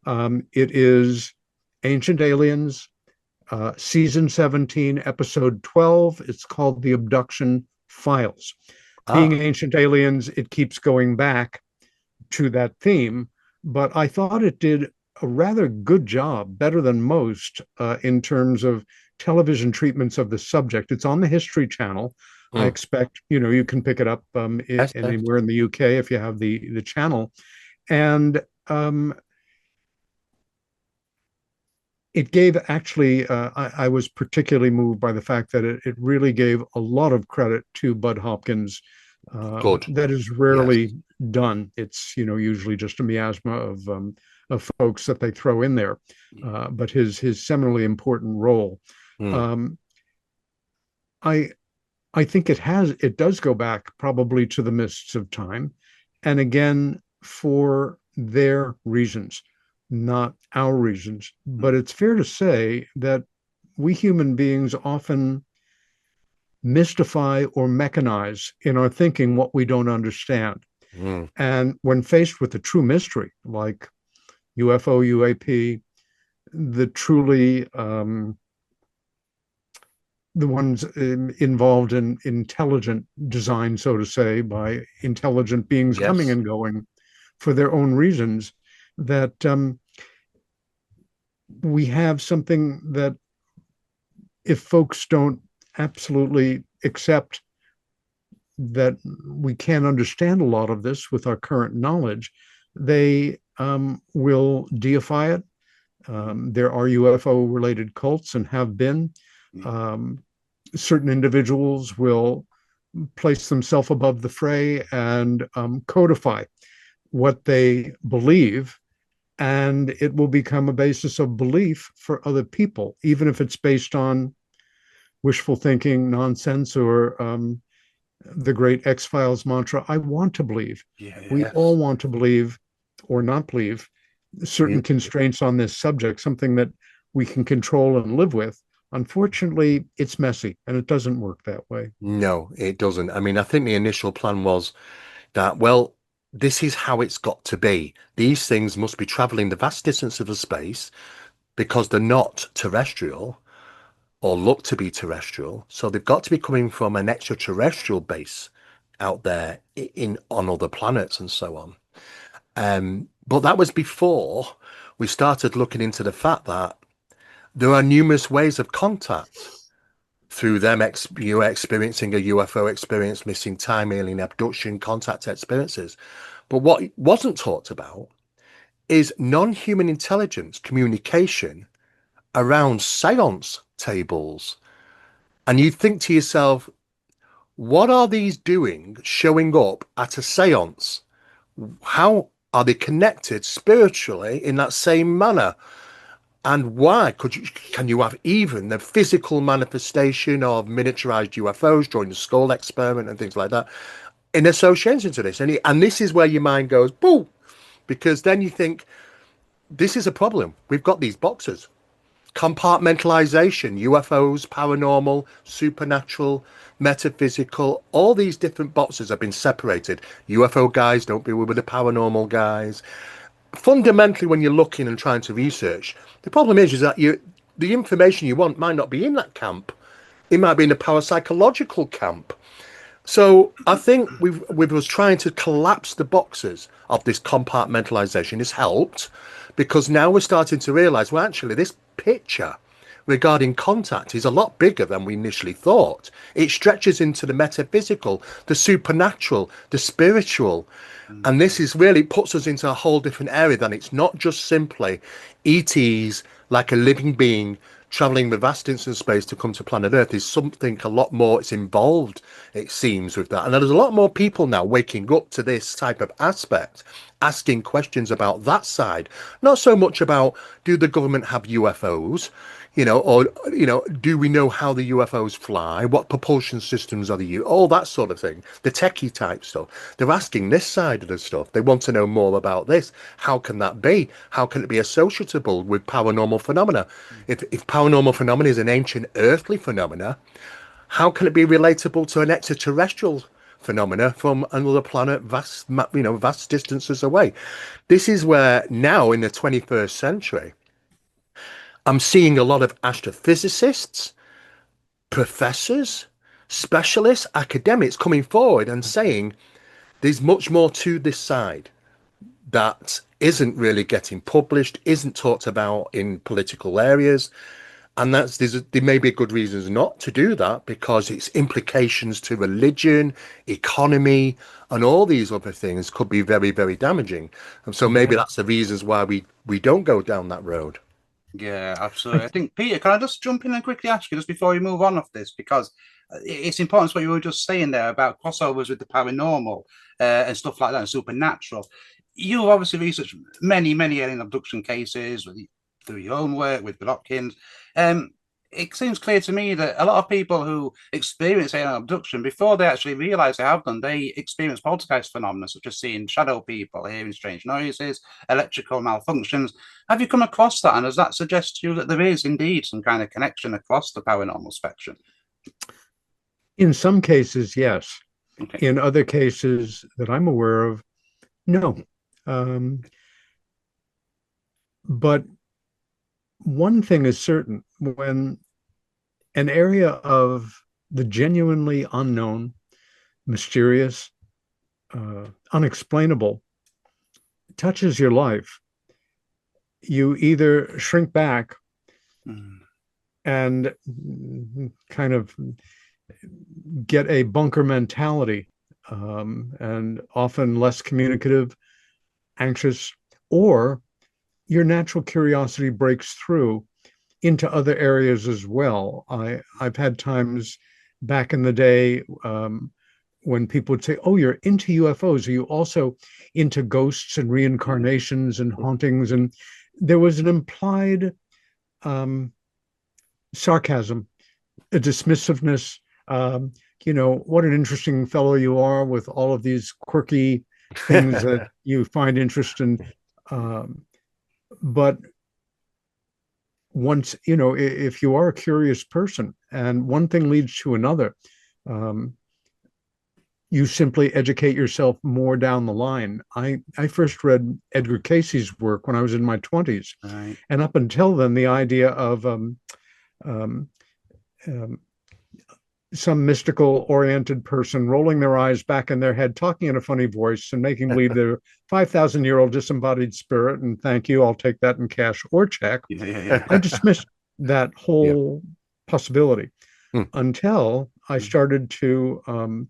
[SPEAKER 3] It is Ancient Aliens, season 17, episode 12. It's called The Abduction Files. Being Ancient Aliens, it keeps going back to that theme, but I thought it did a rather good job, better than most, in terms of television treatments of the subject. It's on the History Channel. I expect, you can pick it up anywhere in the UK if you have the channel. And it gave, actually, I was particularly moved by the fact that it really gave a lot of credit to Budd Hopkins.
[SPEAKER 2] Good.
[SPEAKER 3] That is rarely done. It's, usually just a miasma of folks that they throw in there. But his seminally important role. I think it does go back probably to the mists of time, and again, for their reasons, not our reasons. But it's fair to say that we human beings often mystify or mechanize in our thinking what we don't understand.
[SPEAKER 2] Mm.
[SPEAKER 3] And when faced with a true mystery like UFO, UAP, the truly the ones involved in intelligent design, so to say, by intelligent beings coming
[SPEAKER 1] Yes.
[SPEAKER 3] and going for their own reasons, that we have something that if folks don't absolutely accept that we can't understand a lot of this with our current knowledge, they will deify it. There are UFO related cults and have been. Um, Certain individuals will place themselves above the fray and codify what they believe, and it will become a basis of belief for other people, even if it's based on wishful thinking, nonsense, or the great X-Files mantra, I want to believe. We all
[SPEAKER 1] Yes.
[SPEAKER 3] want to believe or not believe certain
[SPEAKER 2] You-
[SPEAKER 3] constraints on this subject, something that we can control and live with. Unfortunately, it's messy and it doesn't work that way.
[SPEAKER 2] No, it doesn't. I mean, I think the initial plan was that, well, this is how it's got to be. These things must be traveling the vast distance of the space because they're not terrestrial or look to be terrestrial. So they've got to be coming from an extraterrestrial base out there in on other planets and so on. But that was before we started looking into the fact that there are numerous ways of contact through them experiencing a UFO experience, missing time, alien abduction, contact experiences. But what wasn't talked about is non-human intelligence communication around seance tables. And you think to yourself, what are these doing showing up at a seance? How are they connected spiritually in that same manner? And why can you have even the physical manifestation of miniaturized UFOs during the skull experiment and things like that in association to this? And this is where your mind goes, boo, because then you think, this is a problem. We've got these boxes. Compartmentalization, UFOs, paranormal, supernatural, metaphysical, all these different boxes have been separated. UFO guys don't be with the paranormal guys. Fundamentally, when you're looking and trying to research, the problem is that the information you want might not be in that camp. It might be in the parapsychological camp. So I think we was trying to collapse the boxes of this compartmentalization. It's helped because now we're starting to realize, well, actually, this picture regarding contact is a lot bigger than we initially thought. It stretches into the metaphysical, the supernatural, the spiritual. And this is really puts us into a whole different area than it's not just simply ETs like a living being traveling the vast distance of space to come to planet Earth. Is something a lot more, it's involved, it seems, with that. And there's a lot more people now waking up to this type of aspect, asking questions about that side, not so much about do the government have UFOs, or do we know how the UFOs fly, what propulsion systems are they, all that sort of thing, the techie type stuff. They're asking this side of the stuff. They want to know more about this. How can that be? How can it be associatable with paranormal phenomena? If paranormal phenomena is an ancient earthly phenomena, how can it be relatable to an extraterrestrial phenomena from another planet, vast distances away? This is where now in the 21st century, I'm seeing a lot of astrophysicists, professors, specialists, academics coming forward and saying there's much more to this side that isn't really getting published, isn't talked about in political areas. And there may be good reasons not to do that because its implications to religion, economy, and all these other things could be very, very damaging. And so maybe that's the reasons why we don't go down that road.
[SPEAKER 1] Yeah, absolutely. I think, Peter, can I just jump in and quickly ask you just before we move on off this? Because it's important what you were just saying there about crossovers with the paranormal and stuff like that and supernatural. You've obviously researched many, many alien abduction cases through your own work with Budd Hopkins. Um, it seems clear to me that a lot of people who experience alien abduction, before they actually realize they have done, they experience poltergeist phenomena, such as seeing shadow people, hearing strange noises, electrical malfunctions. Have you come across that? And does that suggest to you that there is indeed some kind of connection across the paranormal spectrum?
[SPEAKER 3] In some cases, yes.
[SPEAKER 1] Okay.
[SPEAKER 3] In other cases that I'm aware of, no. But one thing is certain: when an area of the genuinely unknown, mysterious, unexplainable touches your life, you either shrink back and kind of get a bunker mentality, and often less communicative, anxious, or your natural curiosity breaks through into other areas as well. I've had times back in the day, when people would say, "Oh, you're into UFOs. Are you also into ghosts and reincarnations and hauntings?" And there was an implied sarcasm, a dismissiveness. What an interesting fellow you are with all of these quirky things that you find interest in. But once, if you are a curious person and one thing leads to another, you simply educate yourself more down the line. I first read Edgar Cayce's work when I was in my 20s.
[SPEAKER 1] Right.
[SPEAKER 3] And up until then, the idea of some mystical oriented person rolling their eyes back in their head, talking in a funny voice and making believe they're 5,000-year-old disembodied spirit. And thank you, I'll take that in cash or check.
[SPEAKER 1] Yeah.
[SPEAKER 3] I dismissed that whole possibility until I started to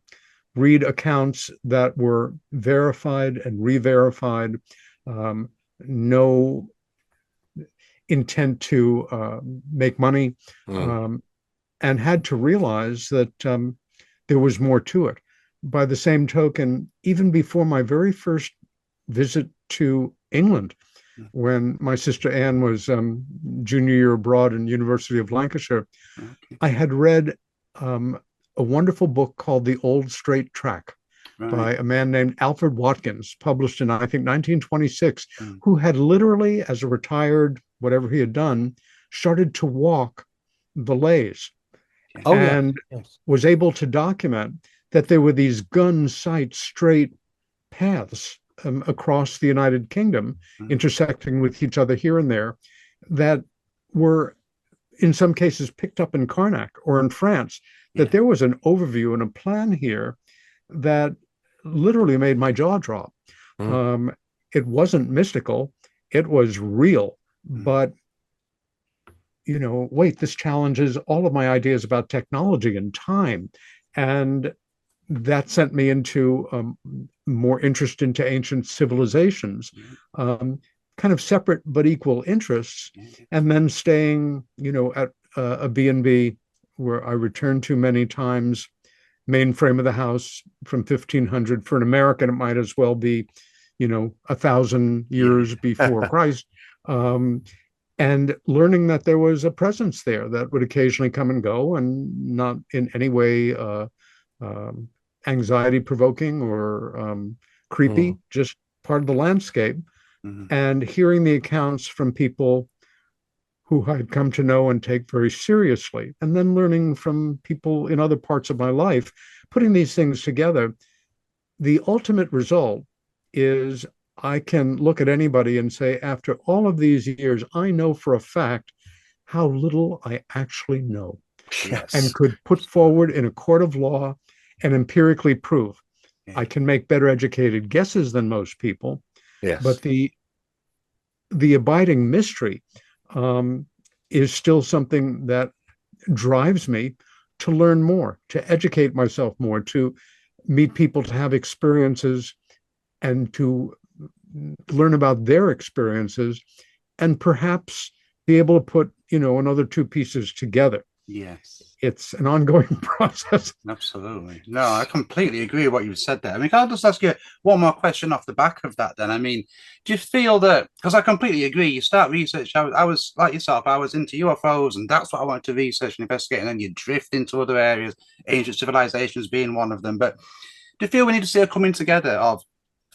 [SPEAKER 3] read accounts that were verified and re-verified, no intent to make money, and had to realize that there was more to it. By the same token, even before my very first visit to England, when my sister Anne was junior year abroad in University of Lancashire, I had read a wonderful book called The Old Straight Track by a man named Alfred Watkins, published in, I think, 1926, who had literally, as a retired, whatever he had done, started to walk the lays. And was able to document that there were these gun sight straight paths across the United Kingdom, intersecting with each other here and there, that were in some cases picked up in Karnak or in France, that there was an overview and a plan here that literally made my jaw drop. It wasn't mystical, it was real, but wait, this challenges all of my ideas about technology and time. And that sent me into more interest into ancient civilizations, kind of separate but equal interests. And then staying, at a B&B where I returned to many times, mainframe of the house from 1500. For an American, it might as well be, 1,000 years before Christ. And learning that there was a presence there that would occasionally come and go, and not in any way anxiety provoking or creepy, just part of the landscape. And hearing the accounts from people who I'd come to know and take very seriously, and then learning from people in other parts of my life, putting these things together, the ultimate result is I can look at anybody and say, after all of these years, I know for a fact how little I actually know, and could put forward in a court of law and empirically prove. I can make better educated guesses than most people, but the abiding mystery is still something that drives me to learn more, to educate myself more, to meet people, to have experiences, and to learn about their experiences, and perhaps be able to put, another two pieces together.
[SPEAKER 1] Yes.
[SPEAKER 3] It's an ongoing process.
[SPEAKER 1] Absolutely. No, I completely agree with what you said there. I mean, can I just ask you one more question off the back of that then? I mean, do you feel that, because I completely agree, you start research, I was like yourself, I was into UFOs and that's what I wanted to research and investigate, and then you drift into other areas, ancient civilizations being one of them. But do you feel we need to see a coming together of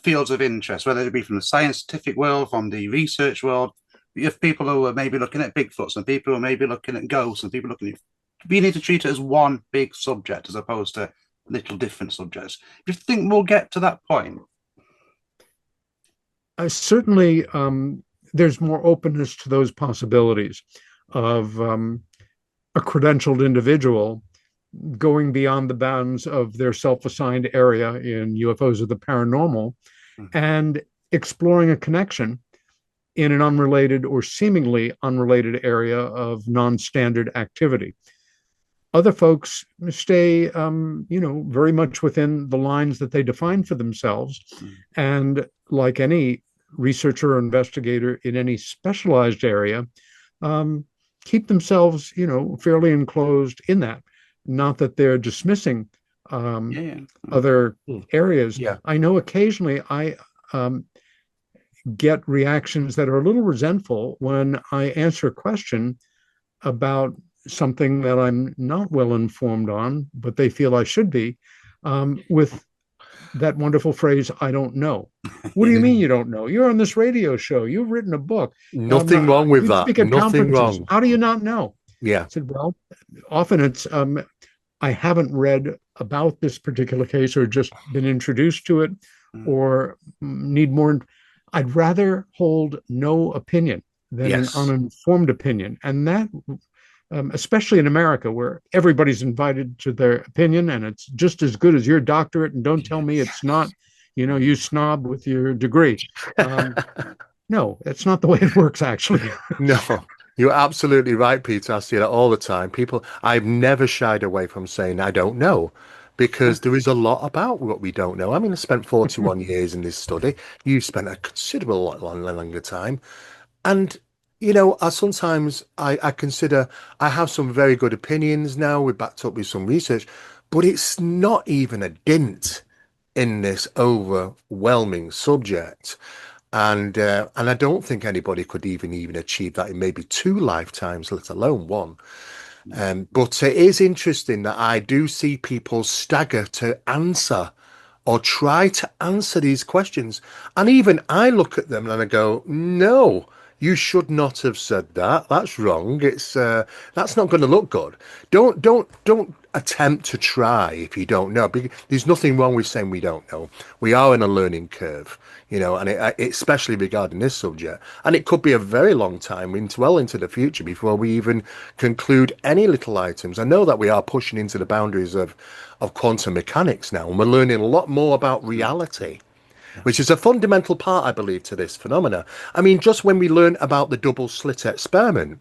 [SPEAKER 1] fields of interest, whether it be from the scientific world, from the research world? You have people who are maybe looking at Bigfoots and people who are maybe looking at ghosts and people looking at, we need to treat it as one big subject as opposed to little different subjects. Do you think we'll get to that point?
[SPEAKER 3] Certainly, there's more openness to those possibilities of a credentialed individual going beyond the bounds of their self-assigned area in UFOs of the paranormal and exploring a connection in an unrelated or seemingly unrelated area of non-standard activity. Other folks stay, very much within the lines that they define for themselves. And like any researcher or investigator in any specialized area, keep themselves, fairly enclosed in that. Not that they're dismissing other areas.
[SPEAKER 2] Yeah.
[SPEAKER 3] I know occasionally I get reactions that are a little resentful when I answer a question about something that I'm not well informed on, but they feel I should be, with that wonderful phrase, "I don't know." What do you mean you don't know? You're on this radio show. You've written a book.
[SPEAKER 2] Nothing wrong with
[SPEAKER 3] you
[SPEAKER 2] that.
[SPEAKER 3] speak at
[SPEAKER 2] Nothing
[SPEAKER 3] conferences.
[SPEAKER 2] wrong.
[SPEAKER 3] How do you not know?
[SPEAKER 2] Yeah.
[SPEAKER 3] I said, well, often it's I haven't read about this particular case or just been introduced to it or need more. I'd rather hold no opinion than an uninformed opinion. And that, especially in America, where everybody's invited to their opinion and it's just as good as your doctorate, and don't tell me it's not, you snob with your degree. No, that's not the way it works, actually.
[SPEAKER 2] No, you're absolutely right, Peter. I see that all the time. I've never shied away from saying I don't know, because there is a lot about what we don't know. I mean, I spent 41 years in this study. You spent a considerable longer time. And, I consider I have some very good opinions now. We're backed up with some research, but it's not even a dint in this overwhelming subject. And I don't think anybody could even achieve that in maybe 2 lifetimes, let alone 1. But it is interesting that I do see people stagger to answer or try to answer these questions. And even I look at them and I go, no, you should not have said that. That's wrong. It's that's not going to look good. Don't attempt to try if you don't know. There's nothing wrong with saying we don't know. We are in a learning curve, and especially regarding this subject. And it could be a very long time well into the future before we even conclude any little items. I know that we are pushing into the boundaries of quantum mechanics now, and we're learning a lot more about reality, which is a fundamental part, I believe, to this phenomena. I mean, just when we learned about the double slit experiment,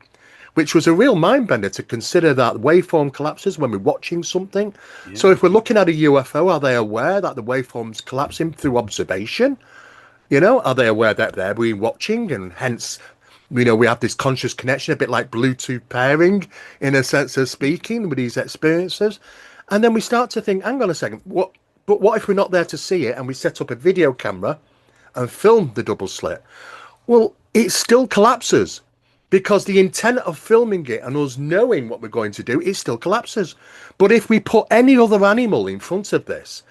[SPEAKER 2] which was a real mind bender to consider that waveform collapses when we're watching something. Yeah. So if we're looking at a UFO, are they aware that the waveform's collapsing through observation? Are they aware that they're being watching, and hence, we have this conscious connection, a bit like Bluetooth pairing in a sense of speaking with these experiences. And then we start to think, hang on a second, what if we're not there to see it and we set up a video camera and film the double slit? Well, it still collapses, because the intent of filming it and us knowing what we're going to do, it still collapses. But if we put any other animal in front of this,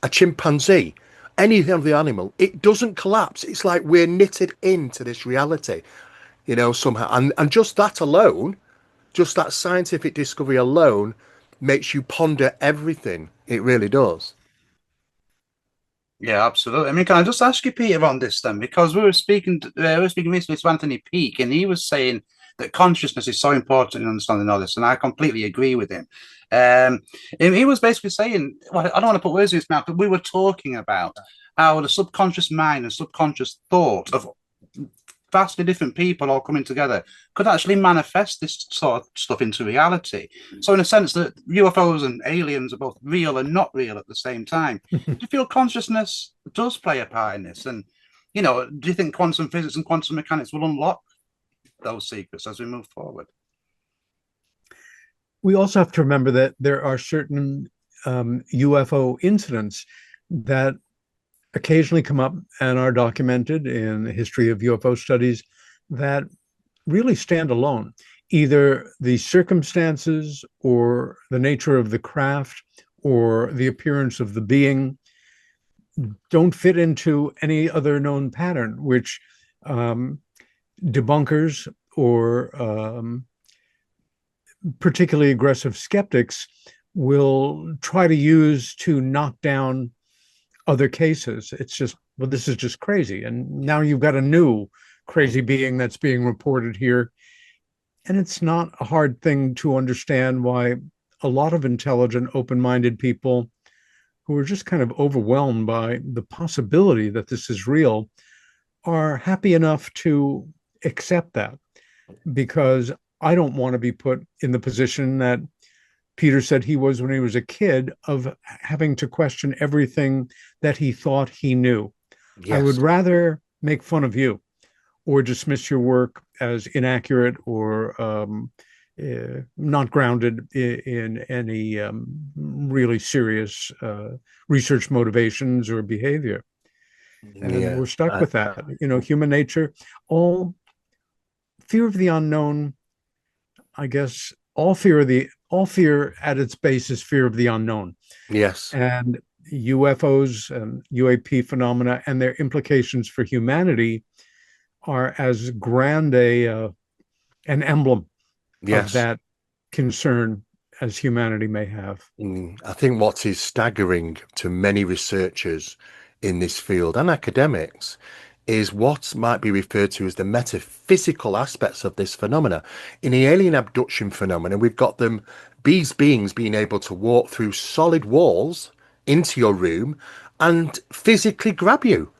[SPEAKER 2] a chimpanzee, any other animal, it doesn't collapse. It's like we're knitted into this reality, somehow. And just that alone, just that scientific discovery alone, makes you ponder everything. It really does.
[SPEAKER 1] Yeah, absolutely. I mean, can I just ask you, Peter, on this then? Because we were speaking recently to Anthony Peake, and he was saying that consciousness is so important in understanding all this, and I completely agree with him. And he was basically saying, well, I don't want to put words in his mouth, but we were talking about how the subconscious mind and subconscious thought of vastly different people all coming together could actually manifest this sort of stuff into reality. So in a sense that UFOs and aliens are both real and not real at the same time. Do you feel consciousness does play a part in this? And, do you think quantum physics and quantum mechanics will unlock those secrets as we move forward?
[SPEAKER 3] We also have to remember that there are certain UFO incidents that occasionally come up and are documented in the history of UFO studies that really stand alone. Either the circumstances or the nature of the craft or the appearance of the being don't fit into any other known pattern, which debunkers or particularly aggressive skeptics will try to use to knock down other cases. It's just, well, this is just crazy. And now you've got a new crazy being that's being reported here. And it's not a hard thing to understand why a lot of intelligent, open-minded people who are just kind of overwhelmed by the possibility that this is real are happy enough to accept that, because I don't want to be put in the position that Peter said he was when he was a kid, of having to question everything that he thought he knew.
[SPEAKER 2] Yes.
[SPEAKER 3] I would rather make fun of you or dismiss your work as inaccurate or not grounded in any really serious research motivations or behavior. And we're stuck with that. Human nature, all fear of the unknown, I guess, all fear at its base is fear of the unknown.
[SPEAKER 2] Yes.
[SPEAKER 3] And UFOs and UAP phenomena and their implications for humanity are as grand an emblem of that concern as humanity may have.
[SPEAKER 2] I think what is staggering to many researchers in this field and academics is what might be referred to as the metaphysical aspects of this phenomena. In the alien abduction phenomena, we've got these beings being able to walk through solid walls into your room and physically grab you.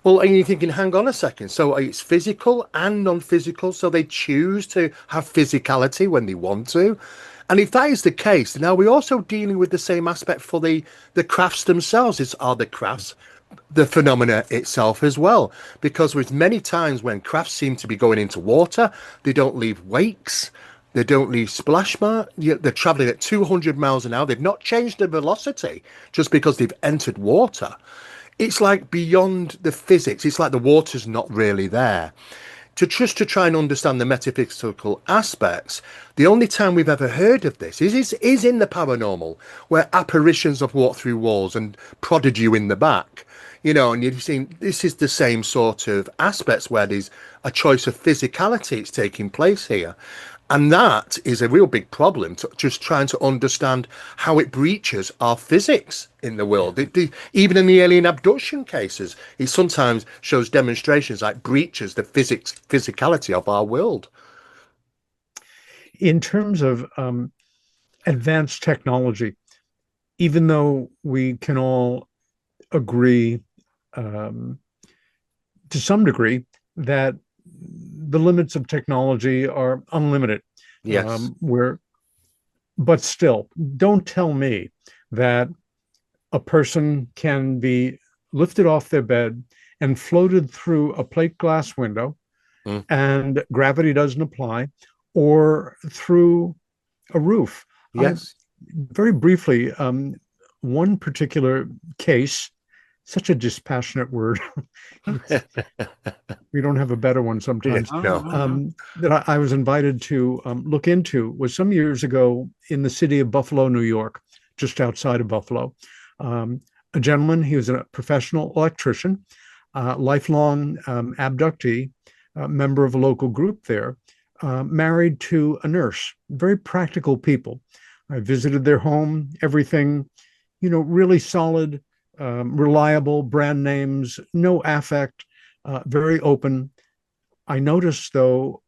[SPEAKER 2] Well, and you're thinking, hang on a second. So it's physical and non-physical. So they choose to have physicality when they want to. And if that is the case, now we're also dealing with the same aspect for the crafts themselves. Are the crafts the phenomena itself as well? Because with many times when crafts seem to be going into water, they don't leave wakes. They don't leave splash marks. They're traveling at 200 miles an hour. They've not changed their velocity just because they've entered water. It's like beyond the physics. It's like the water's not really there. To try and understand the metaphysical aspects, the only time we've ever heard of this is in the paranormal, where apparitions have walked through walls and prodded you in the back. And you've seen this is the same sort of aspects where there's a choice of physicality that's taking place here. And that is a real big problem, just trying to understand how it breaches our physics in the world. Even in the alien abduction cases, it sometimes shows demonstrations like breaches the physicality of our world.
[SPEAKER 3] In terms of advanced technology, even though we can all agree to some degree that the limits of technology are unlimited.
[SPEAKER 2] Yes.
[SPEAKER 3] But still, don't tell me that a person can be lifted off their bed and floated through a plate glass window and gravity doesn't apply, or through a roof.
[SPEAKER 2] Yes.
[SPEAKER 3] Very briefly, one particular case, such a dispassionate word. We don't have a better one sometimes. That I was invited to look into was some years ago in the city of Buffalo, New York, just outside of Buffalo. A gentleman, he was a professional electrician, lifelong abductee, member of a local group there, married to a nurse, very practical people. I visited their home, everything, really solid, reliable, brand names, no affect, very open. I noticed, though,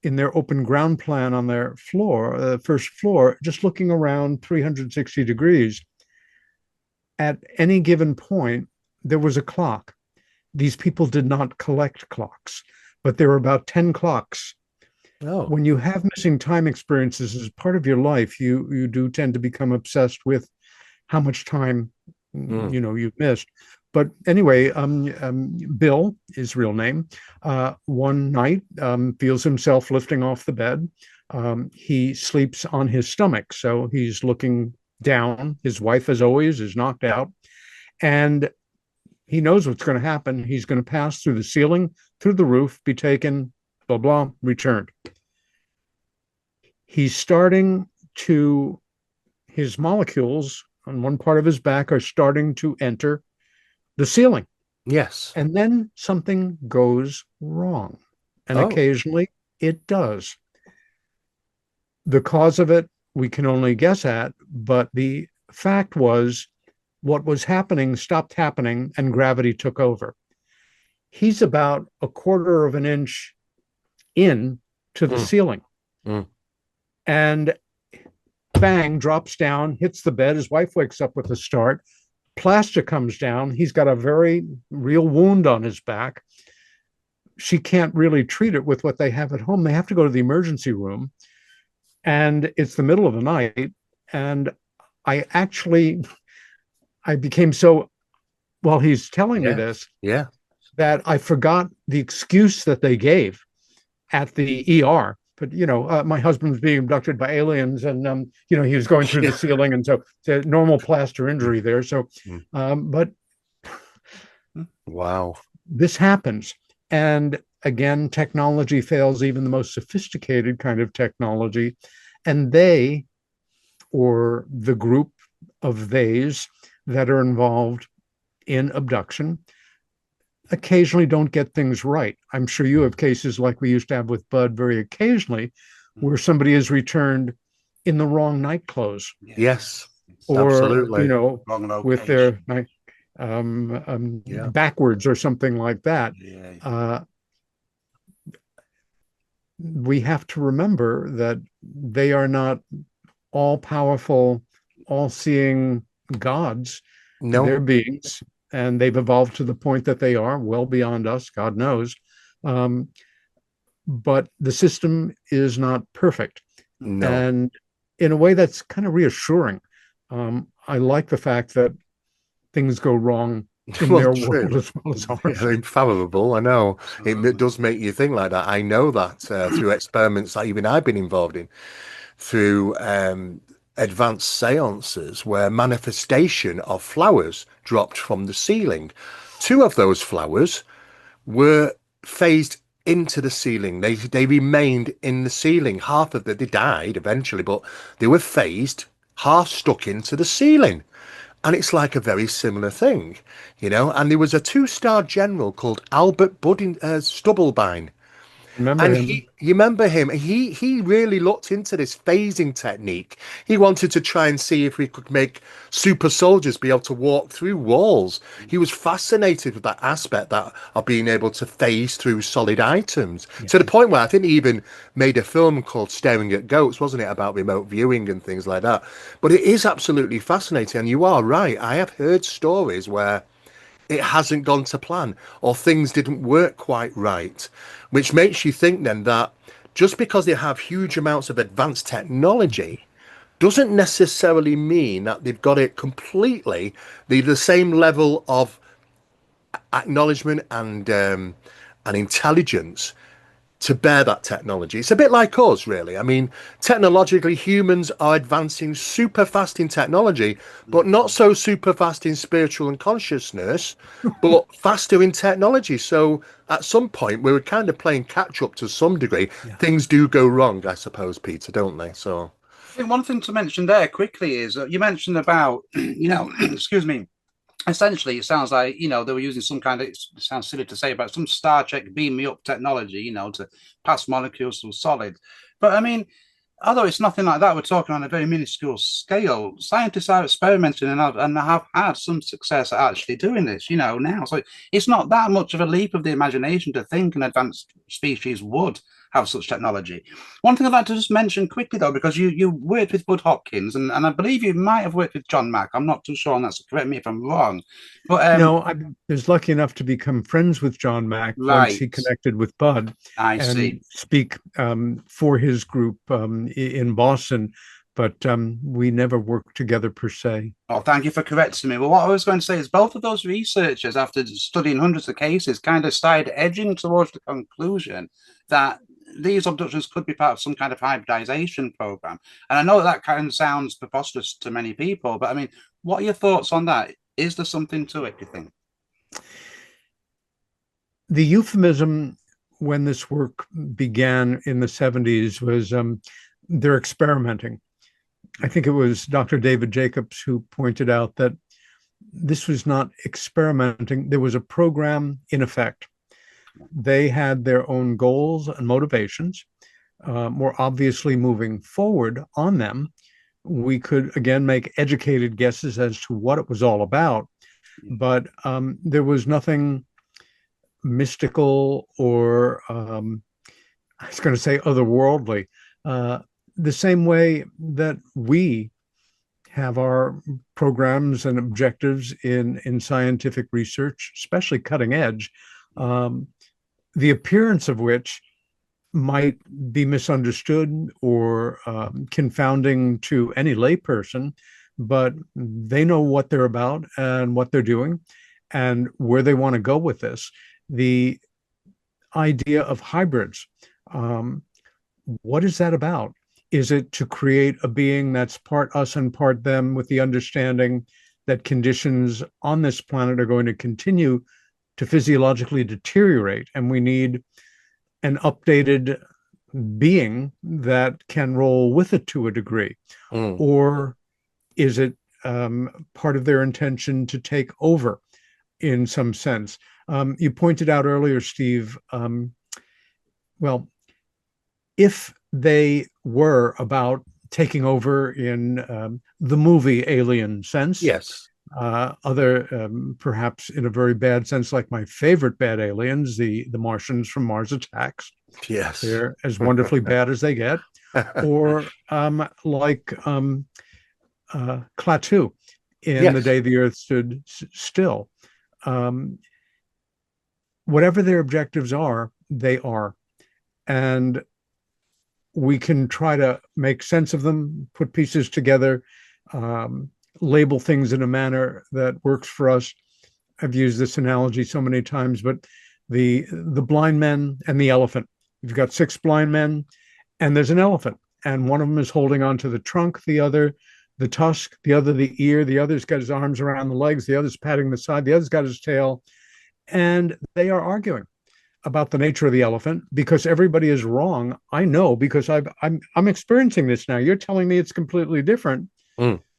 [SPEAKER 3] in their open ground plan on their floor, first floor, just looking around 360 degrees, at any given point, there was a clock. These people did not collect clocks, but there were about 10 clocks.
[SPEAKER 2] Oh.
[SPEAKER 3] When you have missing time experiences as part of your life, you do tend to become obsessed with how much time you've missed. But anyway, Bill, his real name, one night feels himself lifting off the bed, he sleeps on his stomach. So he's looking down. His wife, as always, is knocked out. And he knows what's going to happen. He's going to pass through the ceiling, through the roof, be taken, blah, blah, returned. He's starting to, his molecules on one part of his back are starting to enter the ceiling.
[SPEAKER 2] Yes.
[SPEAKER 3] And then something goes wrong. And occasionally it does. The cause of it, we can only guess at, but the fact was what was happening stopped happening and gravity took over. He's about a quarter of an inch in to the ceiling. And bang, drops down, hits the bed. His wife wakes up with a start. Plaster comes down. He's got a very real wound on his back. She can't really treat it with what they have at home. They have to go to the emergency room. And it's the middle of the night. And I became so, while he's telling me this, that I forgot the excuse that they gave at the ER. But, my husband was being abducted by aliens and, he was going through the ceiling. And so it's a normal plaster injury there. So, but
[SPEAKER 2] wow,
[SPEAKER 3] this happens. And again, technology fails, even the most sophisticated kind of technology. And they, or the group of theys that are involved in abduction, occasionally don't get things right. I'm sure you have cases like we used to have with Budd very occasionally, where somebody is returned in the wrong night clothes.
[SPEAKER 2] Yes,
[SPEAKER 3] or
[SPEAKER 2] absolutely.
[SPEAKER 3] With their backwards or something like that. We have to remember that they are not all powerful, all seeing gods.
[SPEAKER 2] No,
[SPEAKER 3] they're beings. And they've evolved to the point that they are well beyond us, God knows. But the system is not perfect.
[SPEAKER 2] No.
[SPEAKER 3] And in a way that's kind of reassuring. I like the fact that things go wrong in their world as well as ours.
[SPEAKER 2] They're infallible, I know. It does make you think like that. I know that through experiments that even I've been involved in, through advanced seances where manifestation of flowers dropped from the ceiling. 2 of those flowers were phased into the ceiling. They remained in the ceiling. Half of them, they died eventually, but they were phased, half stuck into the ceiling. And it's like a very similar thing, and there was a 2-star general called Albert Stubblebine. You remember him? He really looked into this phasing technique. He wanted to try and see if we could make super soldiers be able to walk through walls. He was fascinated with that aspect that of being able to phase through solid items, to the point where I think he even made a film called Staring at Goats, wasn't it, about remote viewing and things like that. But it is absolutely fascinating, and you are right. I have heard stories where it hasn't gone to plan or things didn't work quite right, which makes you think then that just because they have huge amounts of advanced technology doesn't necessarily mean that they've got it completely the same level of acknowledgement and intelligence to bear that technology. It's a bit like us, really. I mean, technologically, humans are advancing super fast in technology, but not so super fast in spiritual and consciousness, but faster in technology. So at some point, we were kind of playing catch up to some degree. Things do go wrong, I suppose, Peter, don't they? So
[SPEAKER 1] I think one thing to mention there quickly is you mentioned about, excuse me, essentially, it sounds like, they were using some kind of, it sounds silly to say, but some Star Trek beam me up technology, to pass molecules through solid. But I mean, although it's nothing like that, we're talking on a very minuscule scale. Scientists are experimenting and have had some success at actually doing this, now. So it's not that much of a leap of the imagination to think an advanced species would have such technology. One thing I'd like to just mention quickly, though, because you worked with Budd Hopkins, and I believe you might have worked with John Mack. I'm not too sure on that, so correct me if I'm wrong. But
[SPEAKER 3] no, I was lucky enough to become friends with John Mack once he connected with Budd.
[SPEAKER 1] I see.
[SPEAKER 3] Speak for his group in Boston, but we never worked together per se.
[SPEAKER 1] Oh, thank you for correcting me. Well, what I was going to say is both of those researchers, after studying hundreds of cases, kind of started edging towards the conclusion that these abductions could be part of some kind of hybridization program. And I know that kind of sounds preposterous to many people, but I mean, what are your thoughts on that? Is there something to it, do you think?
[SPEAKER 3] The euphemism when this work began in the 70s was they're experimenting. I think it was Dr. David Jacobs who pointed out that this was not experimenting. There was a program in effect. They had their own goals and motivations. More obviously moving forward on them, we could again make educated guesses as to what it was all about. But there was nothing mystical or I was going to say otherworldly. The same way that we have our programs and objectives in scientific research, especially cutting edge, the appearance of which might be misunderstood or confounding to any layperson, but they know what they're about and what they're doing and where they want to go with this. The idea of hybrids, what is that about? Is it to create a being that's part us and part them, with the understanding that conditions on this planet are going to continue to physiologically deteriorate, and we need an updated being that can roll with it to a degree? Or is it part of their intention to take over in some sense? You pointed out earlier, Steve, well, if they were about taking over in the movie Alien sense,
[SPEAKER 2] yes,
[SPEAKER 3] other perhaps in a very bad sense, like my favorite bad aliens, the Martians from Mars Attacks.
[SPEAKER 2] yes,
[SPEAKER 3] They're as wonderfully bad as they get. Or like Klaatu in The Day the Earth Stood Still. Whatever their objectives are, they are. And we can try to make sense of them, put pieces together, label things in a manner that works for us. I've used this analogy so many times, but the blind men and the elephant. You've got 6 blind men, and there's an elephant, and one of them is holding onto the trunk, the other the tusk, the other the ear, the other's got his arms around the legs, the other's patting the side, the other's got his tail, and they are arguing about the nature of the elephant because everybody is wrong. I know because I'm experiencing this now. You're telling me it's completely different.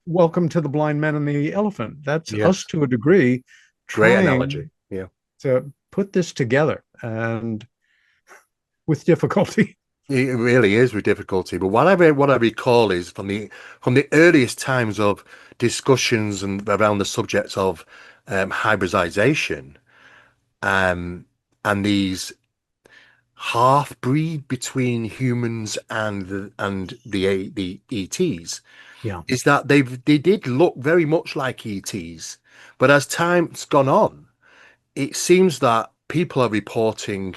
[SPEAKER 3] Welcome to the blind man and the elephant. That's us to a degree.
[SPEAKER 2] Great analogy. Yeah.
[SPEAKER 3] To put this together, and with difficulty.
[SPEAKER 2] It really is with difficulty. But what I recall is from the earliest times of discussions and around the subject of hybridization, and these half breed between humans and the ETs, is that they did look very much like ETs, but as time's gone on, it seems that people are reporting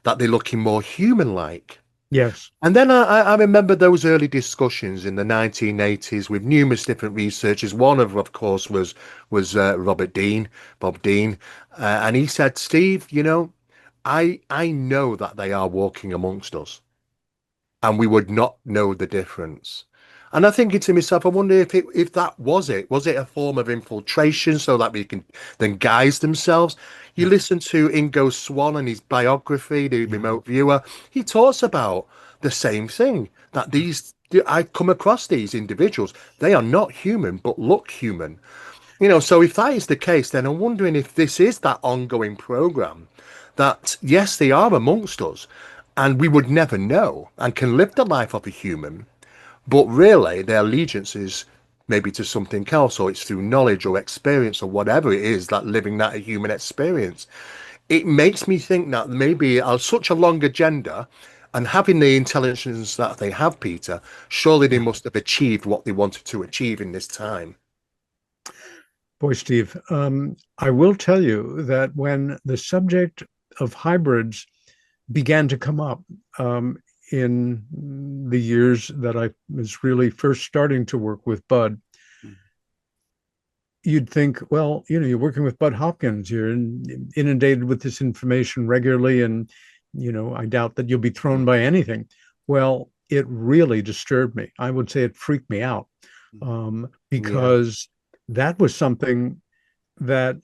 [SPEAKER 2] that they're looking more human-like.
[SPEAKER 3] Yes.
[SPEAKER 2] And then I remember those early discussions in the 1980s with numerous different researchers. One of course, was Bob Dean, and he said, "Steve, you know, I know that they are walking amongst us, and we would not know the difference." And I'm thinking to myself, I wonder if that was it. Was it a form of infiltration so that we can then guise themselves? You listen to Ingo Swann and his biography, The Remote Viewer. He talks about the same thing, that I come across these individuals. They are not human, but look human. You know, so if that is the case, then I'm wondering if this is that ongoing program that, yes, they are amongst us and we would never know and can live the life of a human. But really, their allegiance is maybe to something else, or it's through knowledge or experience or whatever it is that living that a human experience. It makes me think that maybe such a long agenda and having the intelligence that they have, Peter, surely they must have achieved what they wanted to achieve in this time.
[SPEAKER 3] Boy, Steve, I will tell you that when the subject of hybrids began to come up, in the years that I was really first starting to work with Budd, you'd think, well, you know, you're working with Budd Hopkins, you're inundated with this information regularly, and I doubt that you'll be thrown by anything. Well, it really disturbed me. I would say it freaked me out, because that was something that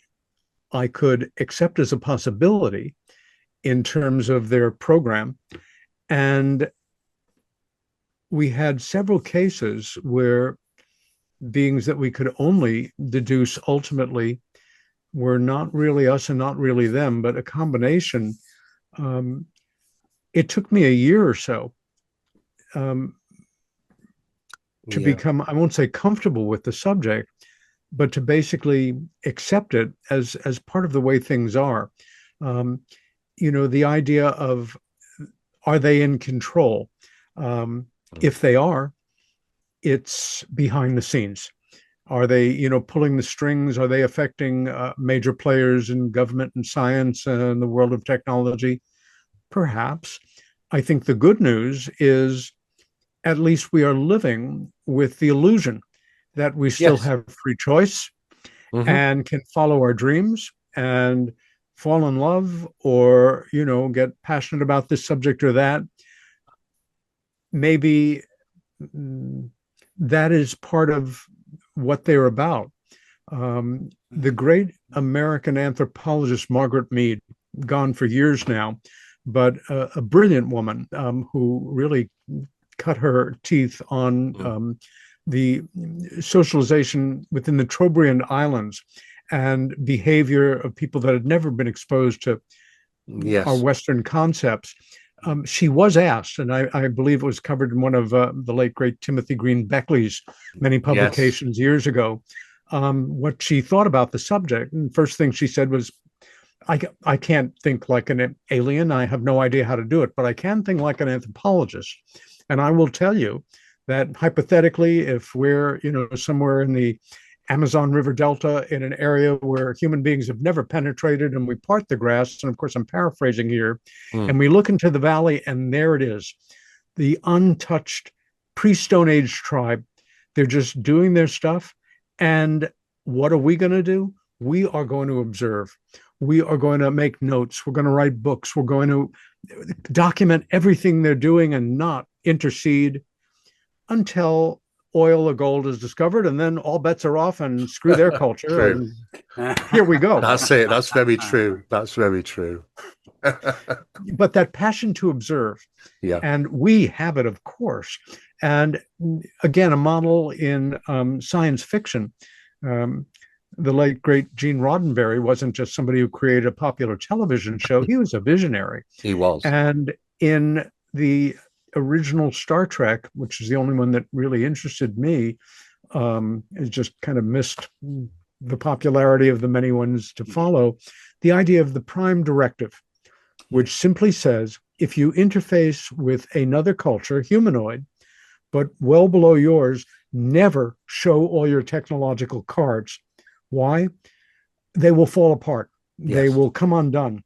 [SPEAKER 3] I could accept as a possibility in terms of their program. And we had several cases where beings that we could only deduce ultimately were not really us and not really them, but a combination. It took me a year or so to become, I won't say comfortable with the subject, but to basically accept it as part of the way things are. The idea of, are they in control? If they are, it's behind the scenes. Are they, pulling the strings? Are they affecting major players in government and science and the world of technology? Perhaps. I think the good news is at least we are living with the illusion that we still have free choice and can follow our dreams and fall in love or, get passionate about this subject or that. Maybe that is part of what they're about. The great American anthropologist Margaret Mead, gone for years now, but a brilliant woman who really cut her teeth on the socialization within the Trobriand Islands and behavior of people that had never been exposed to our Western concepts. She was asked, and I believe it was covered in one of the late, great Timothy Green Beckley's many publications years ago, what she thought about the subject. And first thing she said was, I can't think like an alien. I have no idea how to do it, but I can think like an anthropologist. And I will tell you that hypothetically, if we're, somewhere in the Amazon River Delta in an area where human beings have never penetrated and we part the grass, and of course I'm paraphrasing here, and we look into the valley and there it is, the untouched pre-Stone Age tribe. They're just doing their stuff. And what are we going to do? We are going to observe. We are going to make notes. We're going to write books. We're going to document everything they're doing and not intercede until oil or gold is discovered, and then all bets are off and screw their culture. And here we go.
[SPEAKER 2] That's it. That's very true. That's very true.
[SPEAKER 3] But that passion to observe, and we have it, of course. And again, a model in science fiction. The late, great Gene Roddenberry wasn't just somebody who created a popular television show. He was a visionary.
[SPEAKER 2] He was.
[SPEAKER 3] And in the original Star Trek, which is the only one that really interested me, it just kind of missed the popularity of the many ones to follow, the idea of the prime directive, which simply says, if you interface with another culture, humanoid, but well below yours, never show all your technological cards. Why? They will fall apart. They will come undone.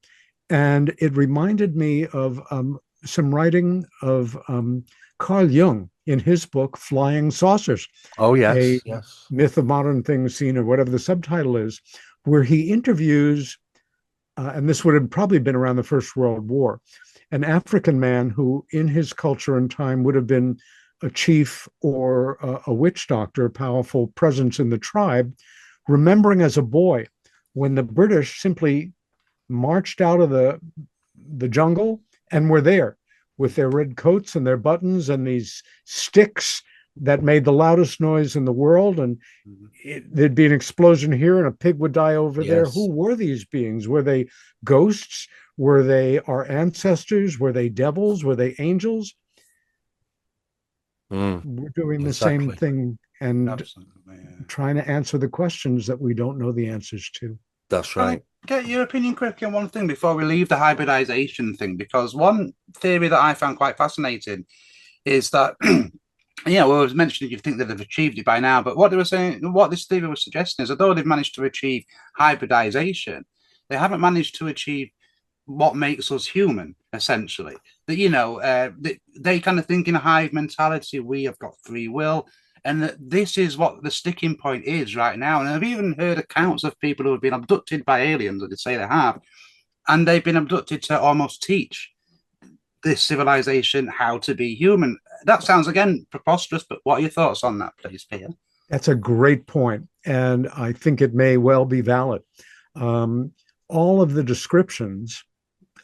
[SPEAKER 3] And it reminded me of some writing of Carl Jung in his book, Flying Saucers.
[SPEAKER 2] Oh, yes.
[SPEAKER 3] A myth of modern things seen, or whatever the subtitle is, where he interviews, and this would have probably been around the First World War, an African man who in his culture and time would have been a chief or a witch doctor, a powerful presence in the tribe, remembering as a boy when the British simply marched out of the jungle and were there with their red coats and their buttons and these sticks that made the loudest noise in the world. And there'd be an explosion here and a pig would die over there. Who were these beings? Were they ghosts? Were they our ancestors? Were they devils? Were they angels? We're doing the same thing and trying to answer the questions that we don't know the answers to.
[SPEAKER 2] That's right.
[SPEAKER 1] Get your opinion quickly on one thing before we leave the hybridization thing, because one theory that I found quite fascinating is that, I was mentioning you think that they've achieved it by now, but what they were saying, what this theory was suggesting is, although they've managed to achieve hybridization, they haven't managed to achieve what makes us human, essentially. That, they kind of think in a hive mentality, we have got free will, and that this is what the sticking point is right now. And I've even heard accounts of people who have been abducted by aliens, or they say they have, and they've been abducted to almost teach this civilization how to be human. That sounds again preposterous, but what are your thoughts on that, please, Peter?
[SPEAKER 3] That's a great point, and I think it may well be valid. Um, all of the descriptions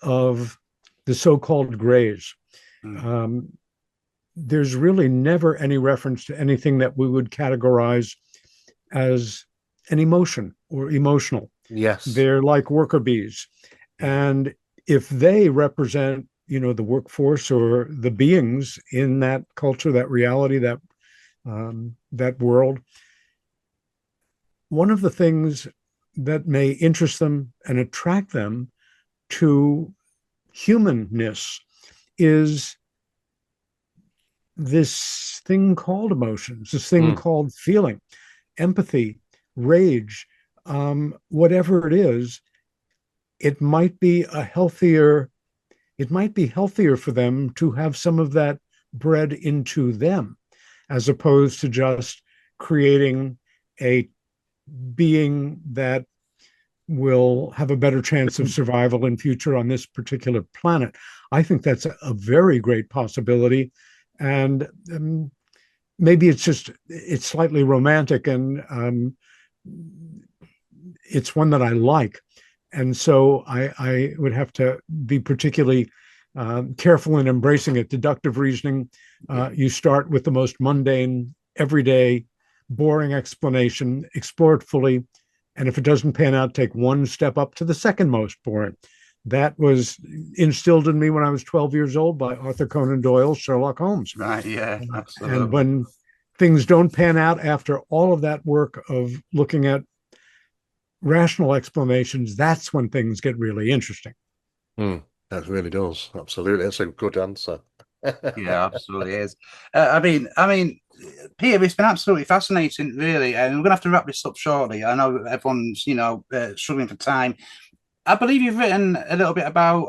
[SPEAKER 3] of the so-called grays, there's really never any reference to anything that we would categorize as an emotion or emotional.
[SPEAKER 2] Yes.
[SPEAKER 3] They're like worker bees. And if they represent, the workforce or the beings in that culture, that reality, that world, one of the things that may interest them and attract them to humanness is this thing called emotions, this thing called feeling, empathy, rage, whatever it is. It might be healthier for them to have some of that bred into them, as opposed to just creating a being that will have a better chance of survival in future on this particular planet. I think that's a very great possibility. And maybe it's slightly romantic, and it's one that I like. And so I would have to be particularly careful in embracing it. Deductive reasoning, you start with the most mundane, everyday, boring explanation, explore it fully, and if it doesn't pan out, take one step up to the second most boring. That was instilled in me when I was 12 years old by Arthur Conan Doyle's Sherlock Holmes.
[SPEAKER 1] Right, yeah, absolutely.
[SPEAKER 3] And when things don't pan out after all of that work of looking at rational explanations, that's when things get really interesting.
[SPEAKER 2] That really does. Absolutely. That's a good answer.
[SPEAKER 1] Yeah, absolutely is. I mean, Peter, it's been absolutely fascinating, really, and we're going to have to wrap this up shortly. I know everyone's, struggling for time. I believe you've written a little bit about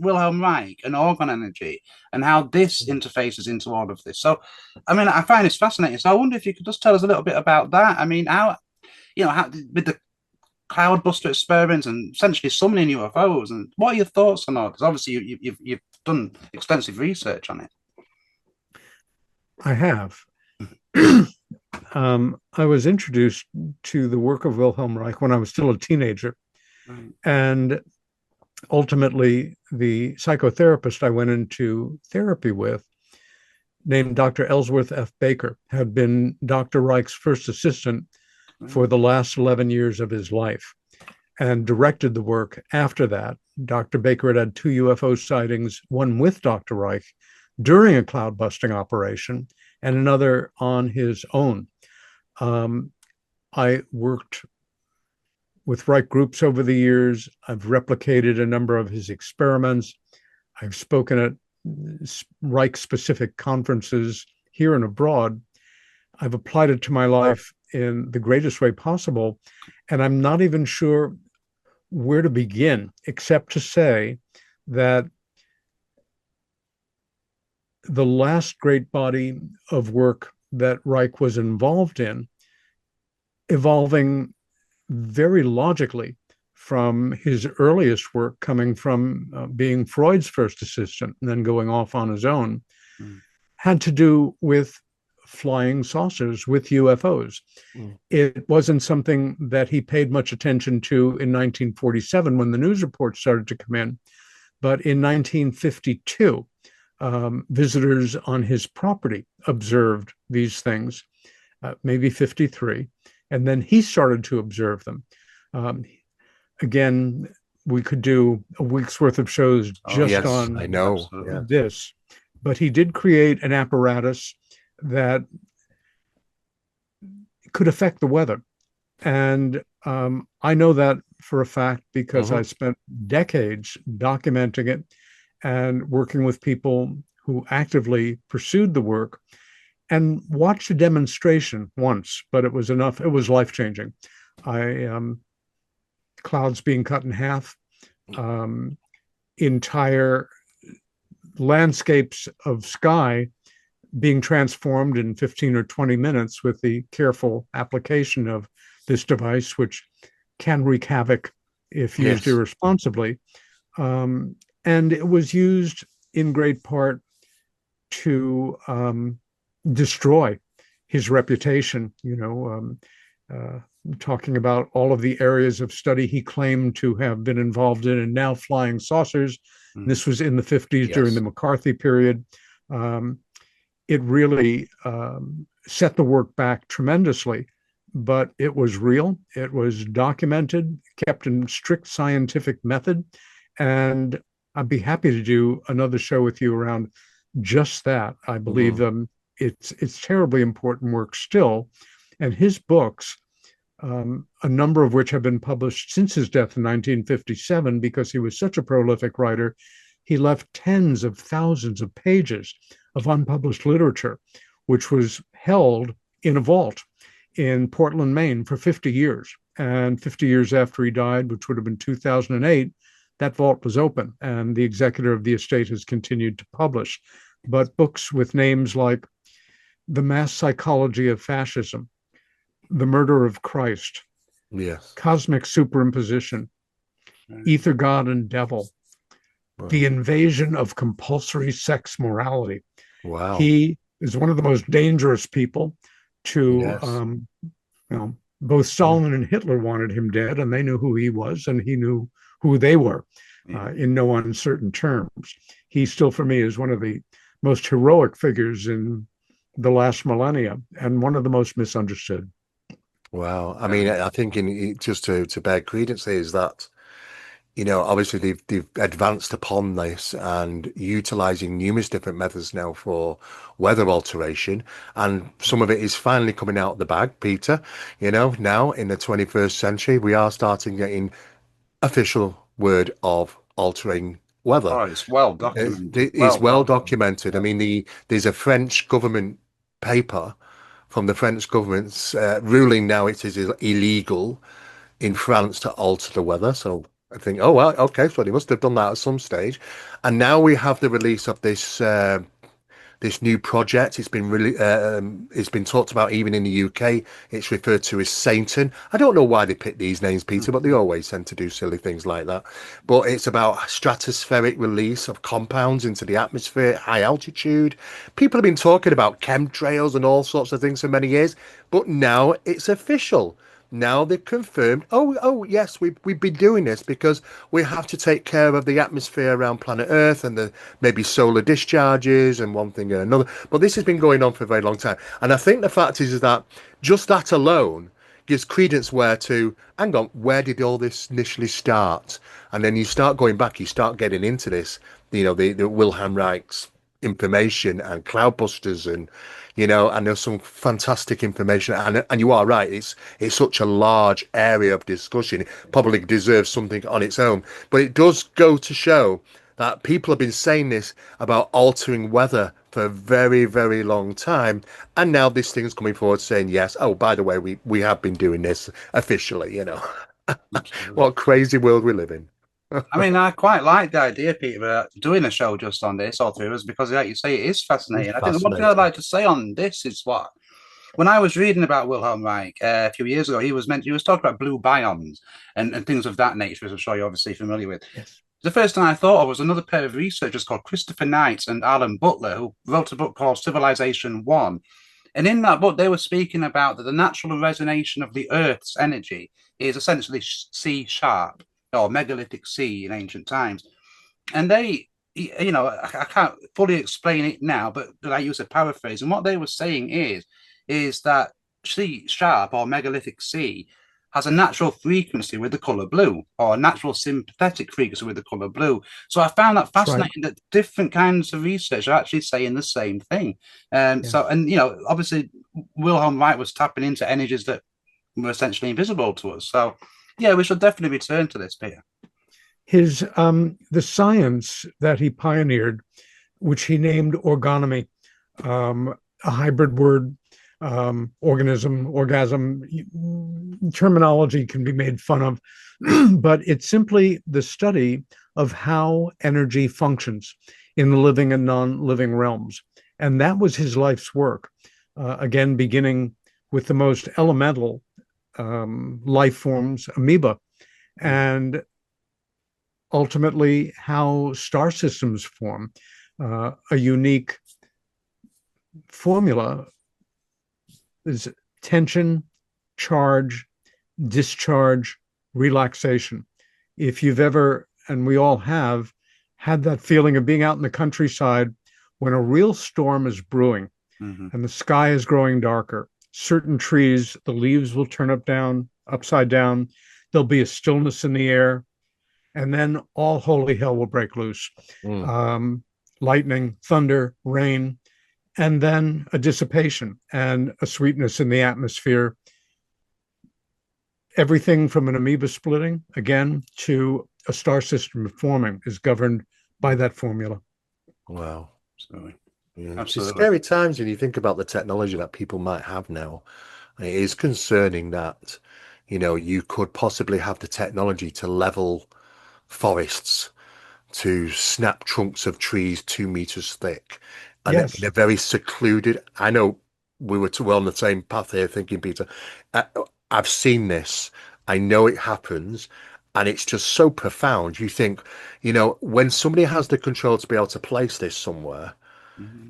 [SPEAKER 1] Wilhelm Reich and orgone energy and how this interfaces into all of this. So, I mean, I find this fascinating. So I wonder if you could just tell us a little bit about that. I mean, how with the cloudbuster experiments and essentially summoning UFOs, and what are your thoughts on all? Because obviously you've done extensive research on it.
[SPEAKER 3] I have. I was introduced to the work of Wilhelm Reich when I was still a teenager. Right. And ultimately, the psychotherapist I went into therapy with, named Dr. Ellsworth F. Baker, had been Dr. Reich's first assistant for the last 11 years of his life and directed the work after that. Dr. Baker had 2 UFO sightings, one with Dr. Reich during a cloud busting operation and another on his own. I worked with Reich groups over the years. I've replicated a number of his experiments. I've spoken at Reich-specific conferences here and abroad. I've applied it to my life in the greatest way possible, and I'm not even sure where to begin, except to say that the last great body of work that Reich was involved in, evolving very logically from his earliest work, coming from being Freud's first assistant and then going off on his own, had to do with flying saucers, with UFOs. It wasn't something that he paid much attention to in 1947 when the news reports started to come in. But in 1952, visitors on his property observed these things, maybe 53. And then he started to observe them. Again, we could do a week's worth of shows just on this. But he did create an apparatus that could affect the weather. And I know that for a fact because I spent decades documenting it and working with people who actively pursued the work, and watched a demonstration once, but it was enough. It was life-changing. Clouds being cut in half, entire landscapes of sky being transformed in 15 or 20 minutes with the careful application of this device, which can wreak havoc if used irresponsibly. And it was used in great part to destroy his reputation, talking about all of the areas of study he claimed to have been involved in, and now flying saucers. This was in the 50s, yes, during the McCarthy period. It really set the work back tremendously, but it was real. It was documented, kept in strict scientific method. And I'd be happy to do another show with you around just that. I believe it's terribly important work still. And his books, a number of which have been published since his death in 1957, because he was such a prolific writer, he left tens of thousands of pages of unpublished literature, which was held in a vault in Portland, Maine for 50 years. And 50 years after he died, which would have been 2008, that vault was open, and the executor of the estate has continued to publish. But books with names like The Mass Psychology of Fascism, The Murder of Christ,
[SPEAKER 2] yes,
[SPEAKER 3] Cosmic Superimposition, Ether, God, and Devil, The Invasion of Compulsory Sex Morality.
[SPEAKER 2] Wow.
[SPEAKER 3] He is one of the most dangerous people to,
[SPEAKER 2] yes,
[SPEAKER 3] both Stalin and Hitler wanted him dead, and they knew who he was, and he knew who they were in no uncertain terms. He still, for me, is one of the most heroic figures in the last millennia, and one of the most misunderstood.
[SPEAKER 2] Wow. I mean, I think just to bear credence is that, obviously they've advanced upon this and utilizing numerous different methods now for weather alteration, and some of it is finally coming out of the bag, Peter. Now in the 21st century, we are starting getting official word of altering weather.
[SPEAKER 1] Oh, it's well documented.
[SPEAKER 2] It's well documented. I mean, there's a French government paper from the French government's ruling now it is illegal in France to alter the weather. So I think, oh, well, okay, so they must have done that at some stage. And now we have the release of this this new project. It's been really it's been talked about even in the UK. It's referred to as Satan. I don't know why they pick these names, Peter, but they always tend to do silly things like that. But it's about stratospheric release of compounds into the atmosphere, high altitude. People have been talking about chemtrails and all sorts of things for many years, but now it's official. Now they've confirmed, oh yes, we've been doing this because we have to take care of the atmosphere around planet Earth and the maybe solar discharges and one thing and another. But this has been going on for a very long time. And I think the fact is that just that alone gives credence hang on, where did all this initially start? And then you start going back, you start getting into this, the Wilhelm Reich's information and cloudbusters and and there's some fantastic information, and you are right, it's such a large area of discussion. It probably deserves something on its own, but it does go to show that people have been saying this about altering weather for a very, very long time, and now this thing's coming forward saying yes, oh, by the way, we have been doing this officially. What crazy world we live in.
[SPEAKER 1] I mean, I quite like the idea, Peter, of doing a show just on this all through us, because, like you say, it is fascinating. I think the one thing I'd like to say on this is when I was reading about Wilhelm Reich a few years ago, he was talking about blue biomes and things of that nature, as I'm sure you're obviously familiar with.
[SPEAKER 3] Yes.
[SPEAKER 1] The first thing I thought of was another pair of researchers called Christopher Knight and Alan Butler, who wrote a book called Civilization One. And in that book, they were speaking about that the natural resonance of the Earth's energy is essentially C sharp, or megalithic C in ancient times. And they, I can't fully explain it now, but I use a paraphrase. And what they were saying is that C sharp, or megalithic C, has a natural frequency with the color blue, or a natural sympathetic frequency with the color blue. So I found that fascinating, that different kinds of research are actually saying the same thing. So, obviously Wilhelm Reich was tapping into energies that were essentially invisible to us. So yeah, we should definitely return to this, Peter.
[SPEAKER 3] His the science that he pioneered, which he named orgonomy, a hybrid word, orgasm, terminology can be made fun of, but it's simply the study of how energy functions in the living and non-living realms. And that was his life's work, again, beginning with the most elemental life forms, amoeba, and ultimately how star systems form. a unique formula. Is tension, charge, discharge, relaxation. If you've ever, and we all have, had that feeling of being out in the countryside when a real storm is brewing and the sky is growing darker, certain trees, the leaves will turn upside down. There'll be a stillness in the air, and then all holy hell will break loose. Lightning, thunder, rain, and then a dissipation and a sweetness in the atmosphere. Everything from an amoeba splitting, again, to a star system forming is governed by that formula.
[SPEAKER 2] Wow.
[SPEAKER 1] Absolutely.
[SPEAKER 2] Yeah. It's scary times when you think about the technology that people might have now. It is concerning that, you could possibly have the technology to level forests, to snap trunks of trees 2 meters thick, and
[SPEAKER 3] Yes.
[SPEAKER 2] in a very secluded. I know we were too well on the same path here, thinking, Peter. I've seen this. I know it happens, and it's just so profound. You think, when somebody has the control to be able to place this somewhere,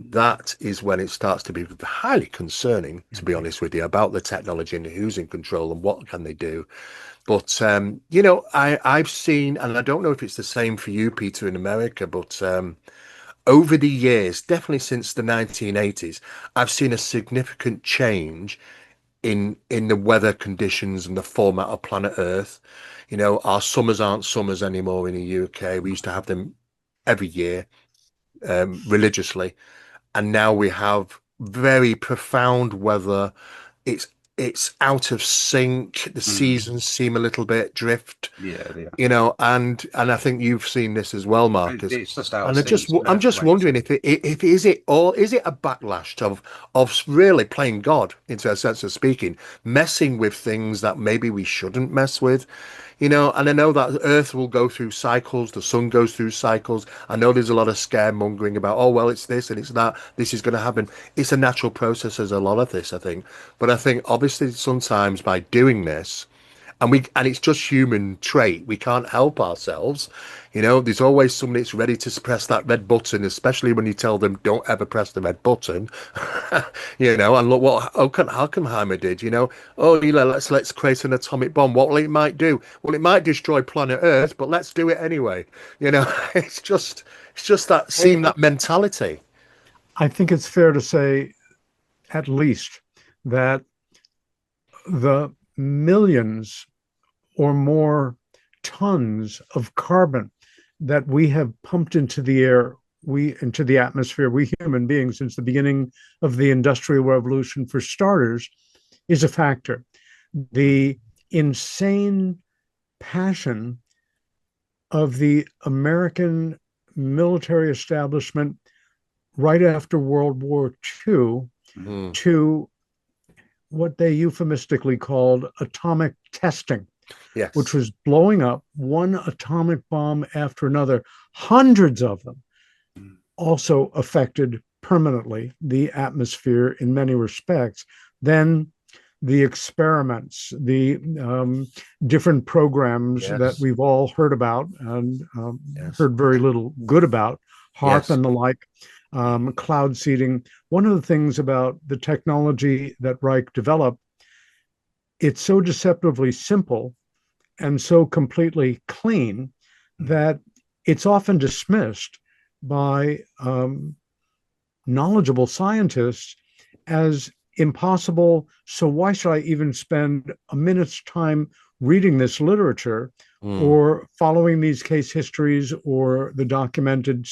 [SPEAKER 2] that is when it starts to be highly concerning, to be honest with you, about the technology and who's in control and what can they do. But I've seen, and I don't know if it's the same for you, Peter, in America, but over the years, definitely since the 1980s, I've seen a significant change in the weather conditions and the format of planet Earth. Our summers aren't summers anymore in the UK. We used to have them every year, religiously, and now we have very profound weather. It's out of sync. The seasons seem a little bit drift.
[SPEAKER 1] Yeah.
[SPEAKER 2] And I think you've seen this as well, Marcus.
[SPEAKER 1] It's just out
[SPEAKER 2] And
[SPEAKER 1] of sync.
[SPEAKER 2] I'm just wondering if is it a backlash of really playing God, into a sense of speaking, messing with things that maybe we shouldn't mess with. And I know that Earth will go through cycles, the sun goes through cycles. I know there's a lot of scaremongering about, oh, well, it's this and it's that, this is going to happen. It's a natural process, as a lot of this, I think. But I think, obviously, sometimes by doing this, and it's just human trait, we can't help ourselves. There's always somebody that's ready to press that red button, especially when you tell them don't ever press the red button. And look what Oppenheimer did. Let's create an atomic bomb. What will it might do? Well, it might destroy planet Earth, but let's do it anyway. It's just that mentality.
[SPEAKER 3] I think it's fair to say, at least, that the millions or more tons of carbon that we have pumped into the air, into the atmosphere, we human beings, since the beginning of the Industrial Revolution, for starters, is a factor. The insane passion of the American military establishment right after World War II to what they euphemistically called atomic testing,
[SPEAKER 2] yes,
[SPEAKER 3] which was blowing up one atomic bomb after another. Hundreds of them also affected permanently the atmosphere in many respects. Then the experiments, the different programs that we've all heard about and heard very little good about, HARP and the like, cloud seeding. One of the things about the technology that Reich developed, it's so deceptively simple and so completely clean that it's often dismissed by knowledgeable scientists as impossible. So why should I even spend a minute's time reading this literature or following these case histories or the documented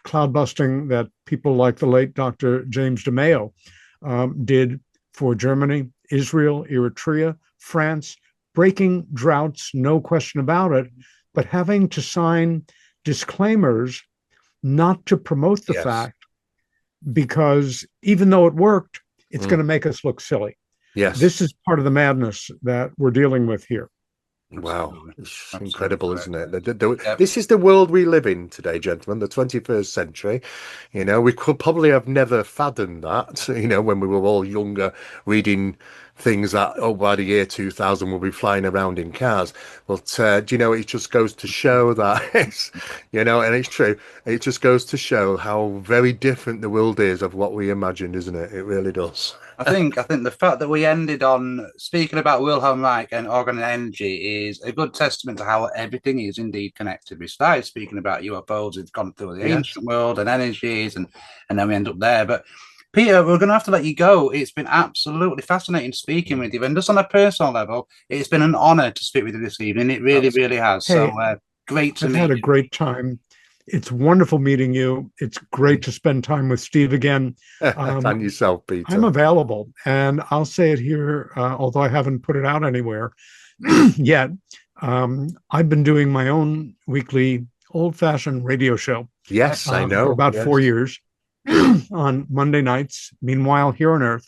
[SPEAKER 3] cloud busting that people like the late Dr. James DeMaio did for Germany, Israel, Eritrea, France, breaking droughts, no question about it, but having to sign disclaimers not to promote the fact, because even though it worked, it's going to make us look silly.
[SPEAKER 2] Yes.
[SPEAKER 3] This is part of the madness that we're dealing with here.
[SPEAKER 2] Wow, it's incredible, isn't it? This is the world we live in today, gentlemen, the 21st century. We could probably have never fathomed that, when we were all younger, reading things that, oh, by the year 2000 we'll be flying around in cars. But do you know, it just goes to show that it's, you know, and it's true. It just goes to show how very different the world is of what we imagined, isn't it? It really does.
[SPEAKER 1] I think the fact that we ended on speaking about Wilhelm Reich and organ energy is a good testament to how everything is indeed connected. We started speaking about UFOs, it's gone through the
[SPEAKER 2] Yes.
[SPEAKER 1] ancient world and energies, and then we end up there. But Peter, we're going to have to let you go. It's been absolutely fascinating speaking with you, and just on a personal level, it's been an honor to speak with you this evening. It really, really has.
[SPEAKER 3] Hey,
[SPEAKER 1] So great to
[SPEAKER 3] I've
[SPEAKER 1] meet
[SPEAKER 3] had a
[SPEAKER 1] you.
[SPEAKER 3] great time. It's wonderful meeting you. It's great to spend time with Steve again.
[SPEAKER 2] And yourself,
[SPEAKER 3] I'm
[SPEAKER 2] Peter.
[SPEAKER 3] available, and I'll say it here, although I haven't put it out anywhere yet. I've been doing my own weekly old-fashioned radio show
[SPEAKER 2] Yes, I know.
[SPEAKER 3] for about
[SPEAKER 2] Yes.
[SPEAKER 3] 4 years on Monday nights, meanwhile here on Earth.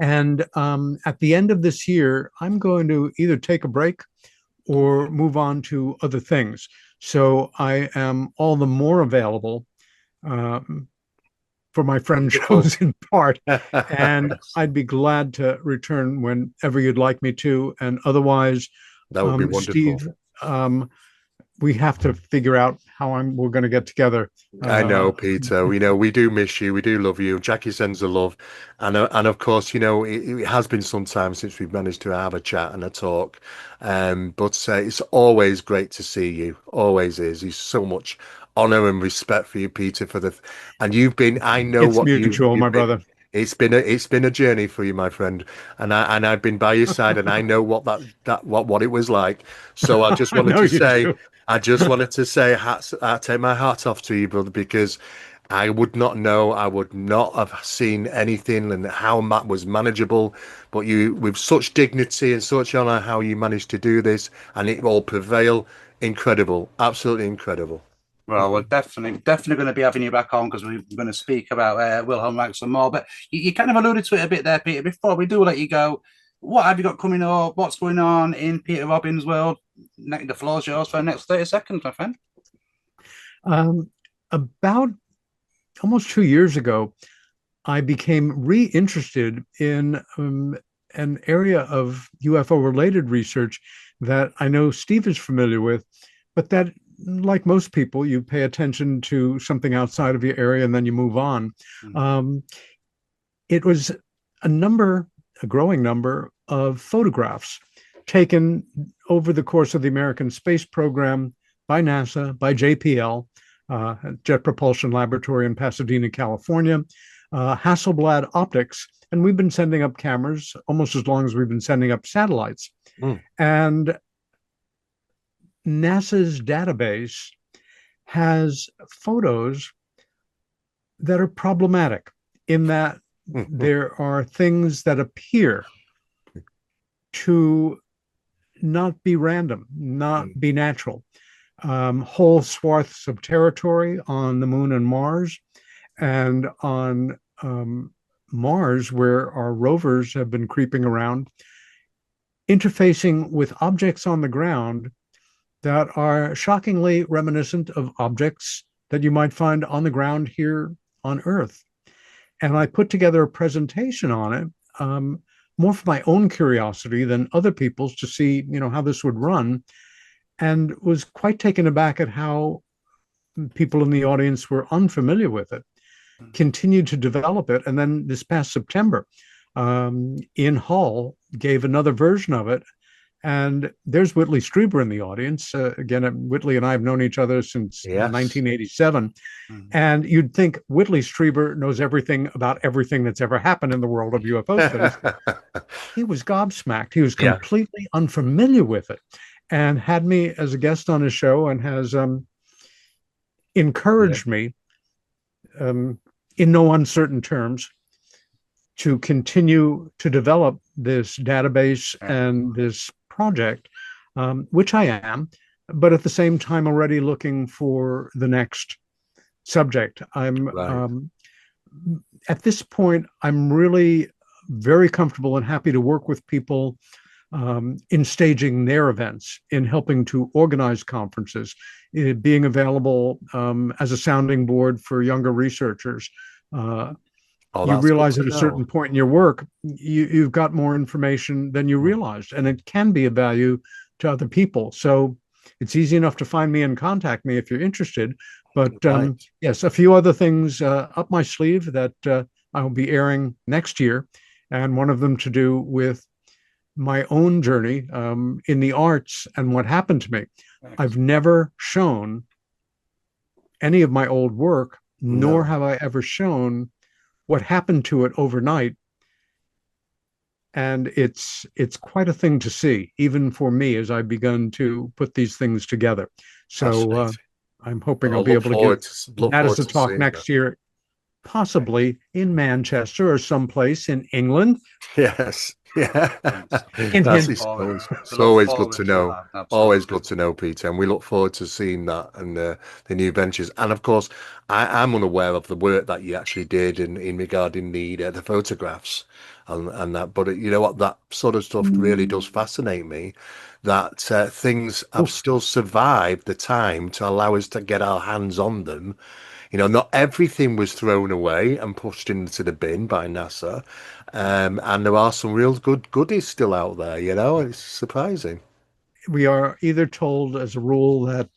[SPEAKER 3] And at the end of this year, I'm going to either take a break or move on to other things. So I am all the more available for my friend shows in part. And I'd be glad to return whenever you'd like me to. And otherwise,
[SPEAKER 2] That would be wonderful.
[SPEAKER 3] Steve, we have to figure out how we're going to get together.
[SPEAKER 2] I know, Peter. You know, we do miss you. We do love you. Jackie sends the love, and of course, you know, it has been some time since we've managed to have a chat and a talk. But it's always great to see you. Always is. There's so much honor and respect for you, Peter. And you've been. I know
[SPEAKER 3] It's
[SPEAKER 2] what
[SPEAKER 3] mutual, my
[SPEAKER 2] you've been.
[SPEAKER 3] brother.
[SPEAKER 2] It's been a journey for you, my friend, and I've been by your side, and I know what what it was like. So I just
[SPEAKER 3] I
[SPEAKER 2] wanted
[SPEAKER 3] know
[SPEAKER 2] to
[SPEAKER 3] you
[SPEAKER 2] say,
[SPEAKER 3] do.
[SPEAKER 2] I just wanted to say, I take my hat off to you, brother, because I would not know, I would not have seen anything, and how that was manageable. But you, with such dignity and such honor, how you managed to do this, and it all prevail. Incredible, absolutely incredible.
[SPEAKER 1] Well, we're definitely going to be having you back on because we're going to speak about Wilhelm Reich some more. But you kind of alluded to it a bit there, Peter. Before we do let you go, what have you got coming up? What's going on in Peter Robbins' world? The floor's yours for the next 30 seconds, my friend.
[SPEAKER 3] About almost 2 years ago, I became re-interested in an area of UFO-related research that I know Steve is familiar with, but that, like most people, you pay attention to something outside of your area and then you move on. It was a growing number of photographs taken over the course of the American space program by NASA, by JPL, Jet Propulsion Laboratory in Pasadena, California, Hasselblad Optics, and we've been sending up cameras almost as long as we've been sending up satellites. And NASA's database has photos that are problematic in that there are things that appear to not be random, not be natural. Whole swaths of territory on the moon and Mars, and on Mars, where our rovers have been creeping around, interfacing with objects on the ground that are shockingly reminiscent of objects that you might find on the ground here on Earth. And I put together a presentation on it, more for my own curiosity than other people's, to see, how this would run, and was quite taken aback at how people in the audience were unfamiliar with it, continued to develop it. And then this past September, Ian Hall gave another version of it. And there's Whitley Strieber in the audience. Again, Whitley and I have known each other since 1987. And you'd think Whitley Strieber knows everything about everything that's ever happened in the world of UFO studies. He was gobsmacked. He was completely unfamiliar with it, and had me as a guest on his show, and has encouraged me in no uncertain terms to continue to develop this database and this project, which I am, but at the same time already looking for the next subject. I'm at this point, I'm really very comfortable and happy to work with people in staging their events, in helping to organize conferences, being available as a sounding board for younger researchers,
[SPEAKER 2] Oh,
[SPEAKER 3] you
[SPEAKER 2] that's good
[SPEAKER 3] realize
[SPEAKER 2] to
[SPEAKER 3] at a certain
[SPEAKER 2] know.
[SPEAKER 3] point in your work, you've got more information than you realized, and it can be of value to other people. So it's easy enough to find me and contact me if you're interested. But
[SPEAKER 2] Right.
[SPEAKER 3] yes, a few other things up my sleeve that I will be airing next year, and one of them to do with my own journey in the arts and what happened to me. I've never shown any of my old work, nor
[SPEAKER 2] No.
[SPEAKER 3] have I ever shown what happened to it overnight. And it's quite a thing to see, even for me, as I've begun to put these things together. So
[SPEAKER 2] Fascinating.
[SPEAKER 3] I'm hoping I'll
[SPEAKER 2] I'll
[SPEAKER 3] be able to give
[SPEAKER 2] look
[SPEAKER 3] that as
[SPEAKER 2] forward
[SPEAKER 3] a
[SPEAKER 2] to
[SPEAKER 3] talk
[SPEAKER 2] seeing that.
[SPEAKER 3] next year, possibly in Manchester or someplace in England.
[SPEAKER 2] Yes. Yeah.
[SPEAKER 3] Hint,
[SPEAKER 2] That's
[SPEAKER 3] hint.
[SPEAKER 2] it's
[SPEAKER 1] We look
[SPEAKER 2] always good
[SPEAKER 1] forward
[SPEAKER 2] to
[SPEAKER 1] to
[SPEAKER 2] know.
[SPEAKER 1] that.
[SPEAKER 2] Always
[SPEAKER 1] Absolutely.
[SPEAKER 2] good to know, Peter. And we look forward to seeing that and the new ventures. And of course, I'm unaware of the work that you actually did in regarding the photographs and that. But you know what? That sort of stuff really does fascinate me. That things have
[SPEAKER 3] Oh,
[SPEAKER 2] still survived the time to allow us to get our hands on them. You know, not everything was thrown away and pushed into the bin by NASA. And there are some real good goodies still out there, you know, it's surprising.
[SPEAKER 3] we are either told as a rule that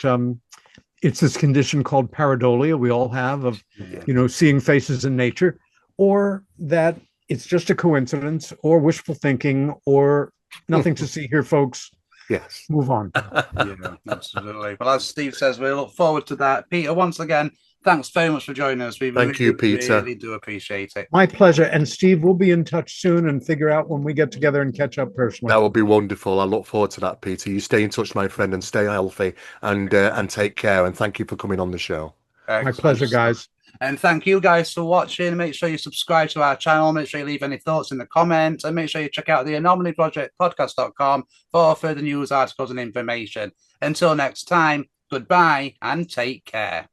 [SPEAKER 3] it's this condition called pareidolia we all have of,
[SPEAKER 2] Yeah.
[SPEAKER 3] seeing faces in nature, or that it's just a coincidence or wishful thinking or nothing to see here, folks.
[SPEAKER 2] Yes.
[SPEAKER 3] Move on.
[SPEAKER 1] Yeah, absolutely. Well, as Steve says, we look forward to that. Peter, once again, thanks very much for joining us. We
[SPEAKER 2] Thank
[SPEAKER 1] really,
[SPEAKER 2] you, Peter.
[SPEAKER 1] really do appreciate it.
[SPEAKER 3] My pleasure. And Steve, we'll be in touch soon and figure out when we get together and catch up personally.
[SPEAKER 2] That will be wonderful. I look forward to that, Peter. You stay in touch, my friend, and stay healthy and take care. And thank you for coming on the show.
[SPEAKER 3] My
[SPEAKER 1] Excellent
[SPEAKER 3] pleasure,
[SPEAKER 1] stuff.
[SPEAKER 3] guys.
[SPEAKER 1] And thank you guys for watching. Make sure you subscribe to our channel. Make sure you leave any thoughts in the comments. And make sure you check out the Anomaly Project podcast.com for further news, articles, and information. Until next time, goodbye and take care.